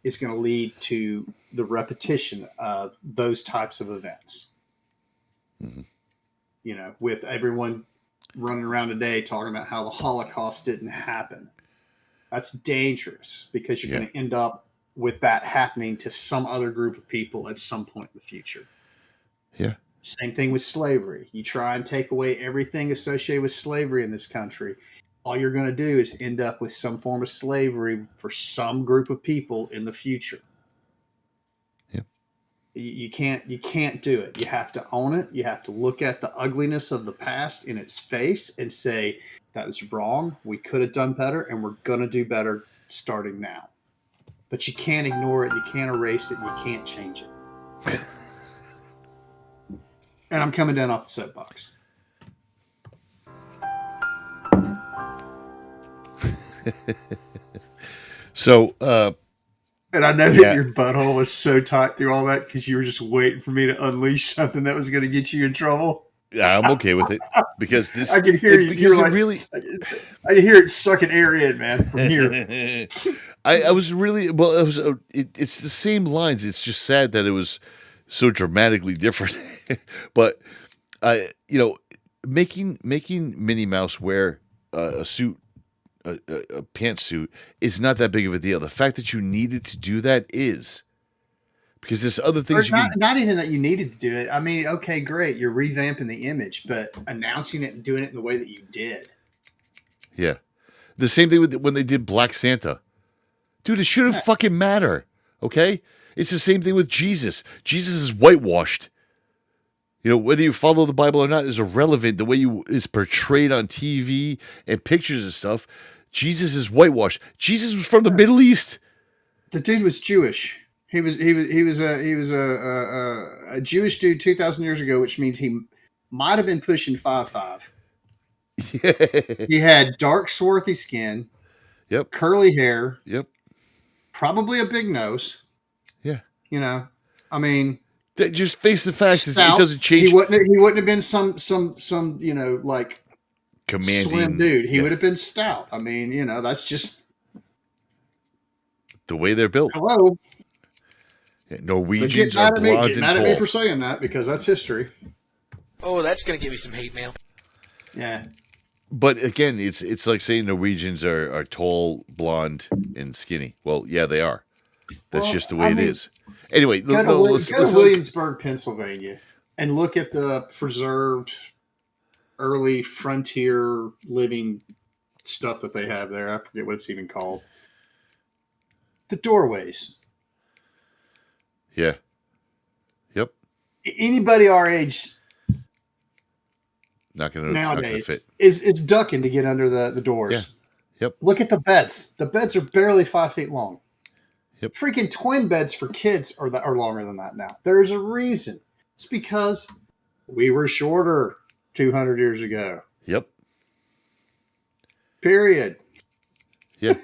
is going to lead to the repetition of those types of events. Mm-hmm. You know, with everyone running around today talking about how the Holocaust didn't happen. That's dangerous, because you're going to end up with that happening to some other group of people at some point in the future. Yeah. Same thing with slavery. You try and take away everything associated with slavery in this country. All you're going to do is end up with some form of slavery for some group of people in the future. Yep. You can't do it. You have to own it. You have to look at the ugliness of the past in its face and say, that was wrong. We could have done better, and we're going to do better starting now. But you can't ignore it. You can't erase it. You can't change it. And I'm coming down off the soapbox. So, and I know that your butthole was so tight through all that, because you were just waiting for me to unleash something that was going to get you in trouble. Yeah, I'm okay with it, because this. I can hear you. Because Like, really, I can hear it sucking air in, man, from here. I was really well. It's the same lines. It's just sad that it was so dramatically different. But making Minnie Mouse wear a suit, a pantsuit, is not that big of a deal. The fact that you needed to do that is. Because there's other things not even that you needed to do it. I mean, okay, great. You're revamping the image, but announcing it and doing it in the way that you did. Yeah. The same thing with when they did Black Santa. Dude, it shouldn't fucking matter. Okay? It's the same thing with Jesus. Jesus is whitewashed. You know, whether you follow the Bible or not is irrelevant. The way it's portrayed on TV and pictures and stuff. Jesus is whitewashed. Jesus was from the Middle East. The dude was Jewish. He was a Jewish dude 2,000 years ago, which means he might have been pushing 5'5". Yeah. He had dark, swarthy skin. Yep. Curly hair. Yep. Probably a big nose. Yeah. You know, I mean, just face the facts. It doesn't change. He wouldn't have been some like commanding slim dude. He would have been stout. I mean, that's just the way they're built. Hello. Yeah, Norwegians are blonde and tall. Get mad at me for saying that, because that's history. Oh, that's going to give me some hate mail. Yeah. But again, it's like saying Norwegians are tall, blonde, and skinny. Well, yeah, they are. That's just the way it is. Anyway, go to Williamsburg, Pennsylvania, and look at the preserved early frontier living stuff that they have there. I forget what it's even called. The doorways. Yeah. Yep. Anybody our age nowadays fit. is ducking to get under the doors. Yeah. Yep. Look at the beds. The beds are barely 5 feet long. Yep. Freaking twin beds for kids are longer than that now. There's a reason. It's because We were shorter 200 years ago. Yep. Period. Yeah.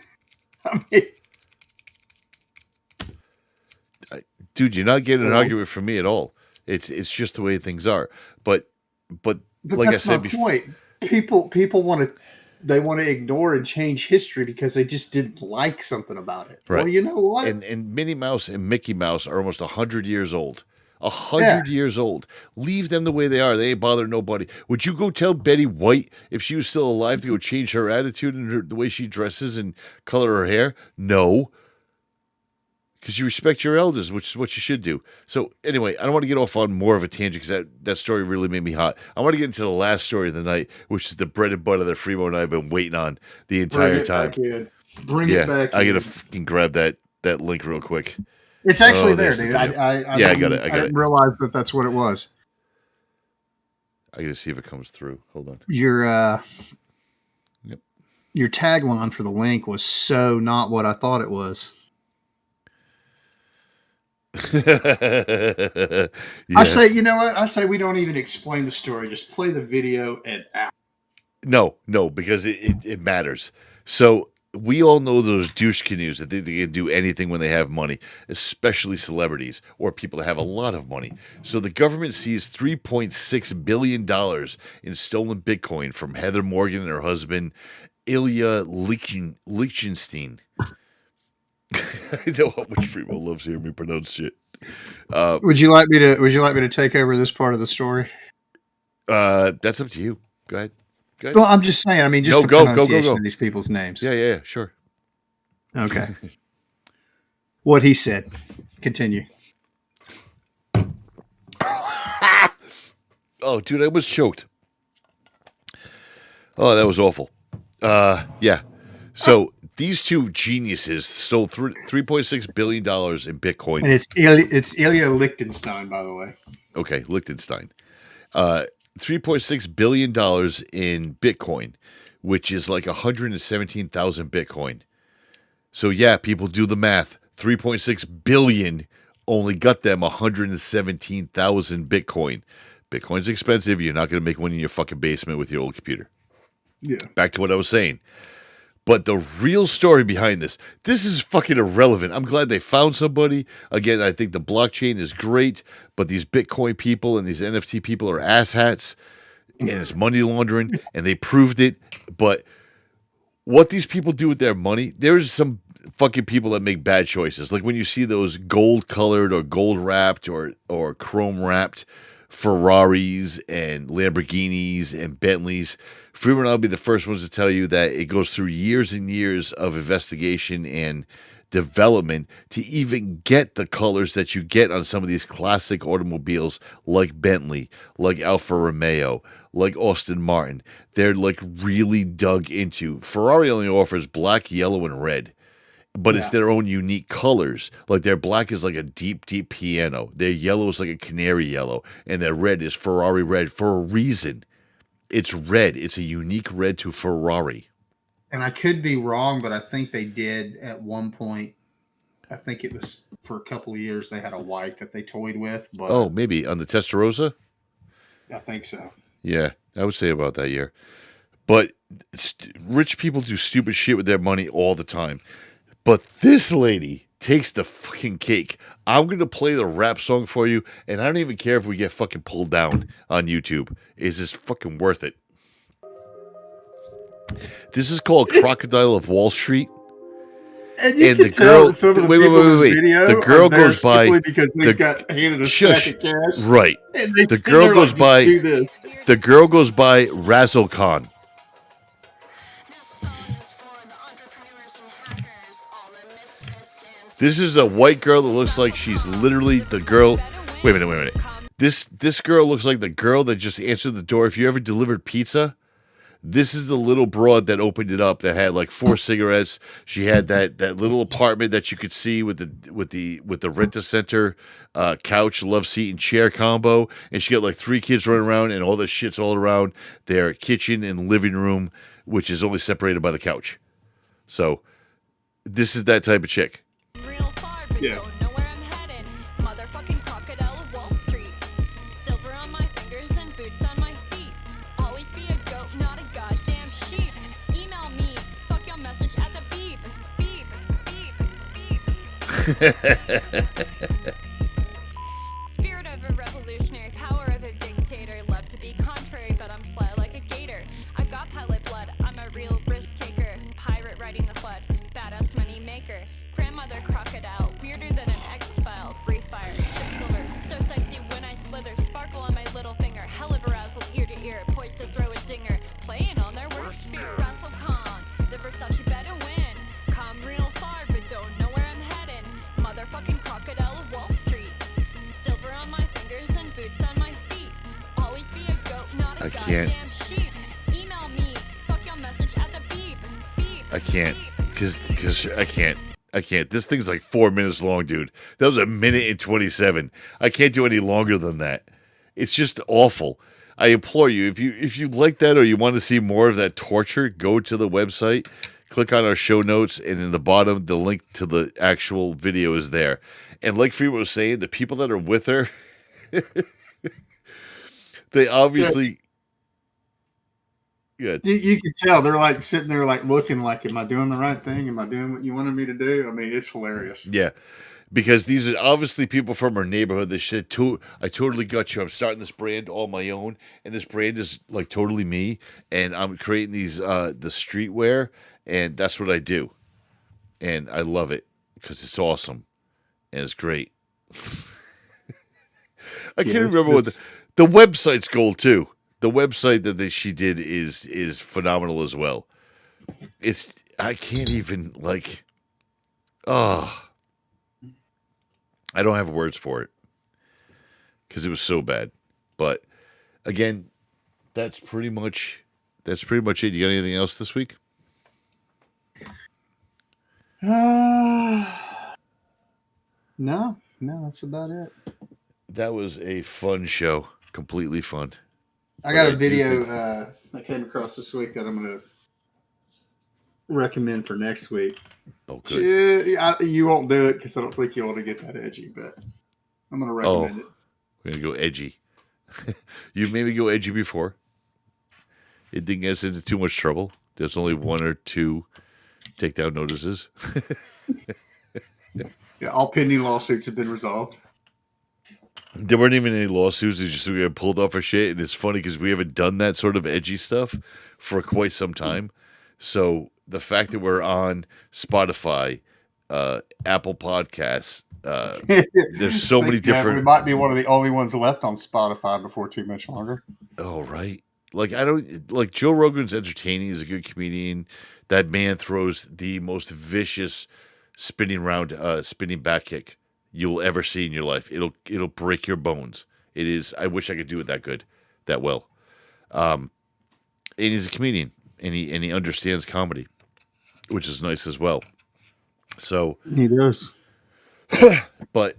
I mean, Dude, you're not getting an Well- argument from me at all. It's just the way things are. But but like that's I said my before, point. People want to ignore and change history because they just didn't like something about it. Right. Well, you know what? and Minnie Mouse and Mickey Mouse are almost 100 years old. 100 years old. Leave them the way they are. They ain't bothering nobody. Would you go tell Betty White, if she was still alive, to go change her attitude and the way she dresses and color her hair? No. Because you respect your elders, which is what you should do. So anyway, I don't want to get off on more of a tangent because that story really made me hot. I want to get into the last story of the night, which is the bread and butter that Fremo and I have been waiting on the entire time. Bring it back. I gotta fucking grab that link real quick. It's actually there, there's the dude. video. I got it. I didn't realize that's what it was. I gotta see if it comes through. Hold on. Your Yep. your tagline for the link was so not what I thought it was. Yeah. I say, you know what? I say we don't even explain the story. Just play the video and act. No, because it matters. So we all know those douche canoes that they can do anything when they have money, especially celebrities or people that have a lot of money. So the government seized $3.6 billion in stolen Bitcoin from Heather Morgan and her husband, Ilya Lichtenstein. I know how much Fremo loves hearing me pronounce shit. Would you like me to take over this part of the story? That's up to you. Go ahead. Well, I'm just saying. I mean, just go pronunciation of these people's names. Yeah, sure. Okay. What he said. Continue. Oh, dude, I was choked. Oh, that was awful. Yeah. So these two geniuses stole $3.6 billion in Bitcoin. And it's Ilya Lichtenstein, by the way. Okay, Liechtenstein. $3.6 billion in Bitcoin, which is like 117,000 Bitcoin. So yeah, people do the math. 3.6 billion only got them 117,000 Bitcoin. Bitcoin's expensive. You're not going to make money in your fucking basement with your old computer. Yeah. Back to what I was saying. But the real story behind this is fucking irrelevant. I'm glad they found somebody. Again, I think the blockchain is great, but these Bitcoin people and these NFT people are asshats, and it's money laundering, and they proved it. But what these people do with their money, there's some fucking people that make bad choices. Like when you see those gold-colored or gold-wrapped or chrome-wrapped Ferraris and Lamborghinis and Bentleys, Freeman and I'll be the first ones to tell you that it goes through years and years of investigation and development to even get the colors that you get on some of these classic automobiles like Bentley, like Alfa Romeo, like Aston Martin. They're like really dug into. Ferrari only offers black, yellow, and red. But it's their own unique colors. Like their black is like a deep, deep piano. Their yellow is like a canary yellow. And their red is Ferrari red for a reason. It's red. It's a unique red to Ferrari. And I could be wrong, but I think they did at one point. I think it was for a couple of years they had a white that they toyed with. But Oh, maybe on the Testarossa? I think so. Yeah, I would say about that year. But rich people do stupid shit with their money all the time. But this lady takes the fucking cake. I'm going to play the rap song for you, and I don't even care if we get fucking pulled down on YouTube. It's just fucking worth it. This is called Crocodile of Wall Street. And you And can the tell girl- that some of the wait, people in this wait. video The girl are there goes by- simply because they the- got handed a Shush. stack of cash. Right. And they The sit girl there goes like, by- "Just do this." The girl goes by Razzle Khan. This is a white girl that looks like she's literally the girl. Wait a minute. This girl looks like the girl that just answered the door. If you ever delivered pizza, this is the little broad that opened it up that had like 4 cigarettes. She had that little apartment that you could see with the rent-a-center couch, love seat, and chair combo. And she got like 3 kids running around, and all this shit's all around their kitchen and living room, which is only separated by the couch. So this is that type of chick. Yeah. Know where I'm headed. Motherfucking crocodile of Wall Street. Silver on my fingers and Spirit of a revolutionary, power of a dictator. Love to be contrary, but I'm fly like a gator. I've got pilot blood, I'm a real risk taker. Pirate riding the flood, badass money maker. Grandmother crocodile, weirder than an X-File. Brief fire, silver, so sexy when I slither. Sparkle on my little finger, hell of arousal ear to ear. Poised to throw a zinger, playing on their worst fear. Russell Khan, the Versace better win. Come real far, but don't know where I'm heading. Motherfucking crocodile of Wall Street. Silver on my fingers and boots on my feet. Always be a goat, not a can't. goddamn sheep. Email me, fuck your message at the beep. Beep. I can't. Because I can't. I can't. This thing's like 4 minutes long, dude. That was 1:27. I can't do any longer than that. It's just awful. I implore you, if you like that or you want to see more of that torture, go to the website, click on our show notes, and in the bottom, the link to the actual video is there. And like Freeman was saying, the people that are with her, they obviously... Yeah. You can tell they're like sitting there, like looking, like, "Am I doing the right thing? Am I doing what you wanted me to do?" I mean, it's hilarious. Yeah, because these are obviously people from our neighborhood. They said, "I totally got you. I'm starting this brand all my own, and this brand is like totally me. And I'm creating these the streetwear, and that's what I do, and I love it because it's awesome, and it's great." I can't remember what the website's goal too. The website that she did is phenomenal as well. I can't even like, I don't have words for it because it was so bad. But again, that's pretty much it. You got anything else this week? No, that's about it. That was a fun show. Completely fun. I got a video I came across this week that I'm going to recommend for next week. Oh, good. You won't do it because I don't think you want to get that edgy, but I'm going to recommend it. We're going to go edgy. You made me go edgy before. It didn't get us into too much trouble. There's only 1 or 2 takedown notices. Yeah, all pending lawsuits have been resolved. There weren't even any lawsuits. They just got pulled off our shit. And it's funny because we haven't done that sort of edgy stuff for quite some time. So the fact that we're on Spotify, Apple Podcasts, there's so many different... We might be one of the only ones left on Spotify before too much longer. Oh, right. Like, Joe Rogan's entertaining. He's a good comedian. That man throws the most vicious spinning back kick you'll ever see in your life. It'll break your bones. It is. I wish I could do it that well. And he's a comedian, and he understands comedy, which is nice as well. So he does. But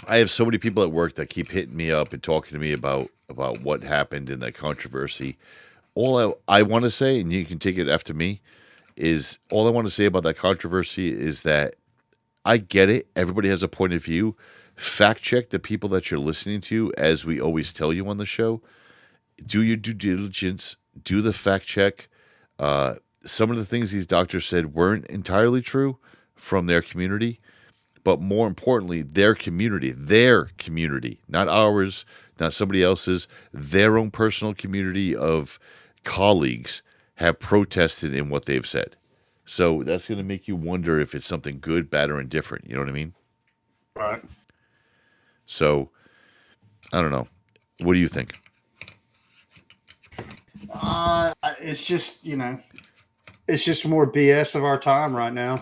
I have so many people at work that keep hitting me up and talking to me about what happened in that controversy. All I want to say, and you can take it after me, is all I want to say about that controversy is that I get it. Everybody has a point of view. Fact check the people that you're listening to, as we always tell you on the show. Do your due diligence. Do the fact check. Some of the things these doctors said weren't entirely true from their community, but more importantly, their community, not ours, not somebody else's, their own personal community of colleagues have protested in what they've said. So that's going to make you wonder if it's something good, bad, or indifferent. You know what I mean? Right. So, I don't know. What do you think? It's just, it's just more BS of our time right now.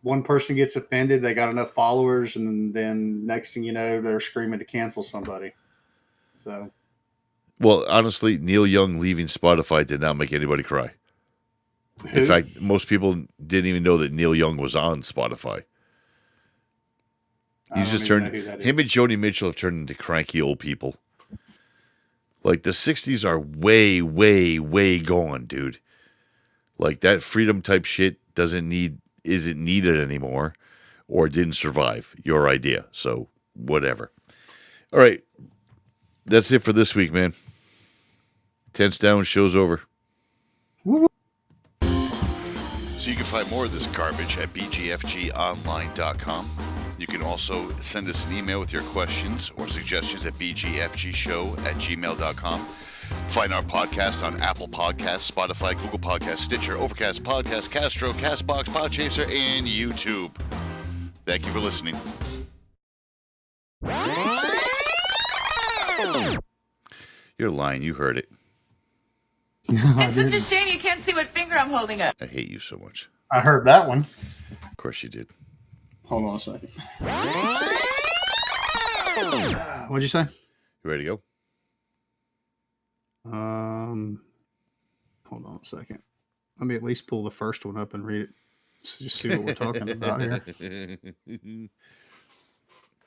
One person gets offended, they got enough followers, and then next thing you know, they're screaming to cancel somebody. So, well, honestly, Neil Young leaving Spotify did not make anybody cry. Who? In fact, most people didn't even know that Neil Young was on Spotify. He's just turned. Him and Joni Mitchell have turned into cranky old people. Like, the 60s are way, way, way gone, dude. Like, that freedom type shit isn't needed anymore, or didn't survive. Your idea. So, whatever. All right. That's it for this week, man. Tense down, show's over. So you can find more of this garbage at bgfgonline.com. You can also send us an email with your questions or suggestions at bgfgshow@gmail.com. Find our podcast on Apple Podcasts, Spotify, Google Podcasts, Stitcher, Overcast Podcast, Castro, Castbox, Podchaser, and YouTube. Thank you for listening. You're lying. You heard it. It's such a shame you can't see what finger I'm holding up. I hate you so much. I heard that one. Of course you did. Hold on a second. What'd you say? You ready to go? Hold on a second. Let me at least pull the first one up and read it. So just see what we're talking about here.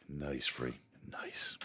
Nice, Free. Nice.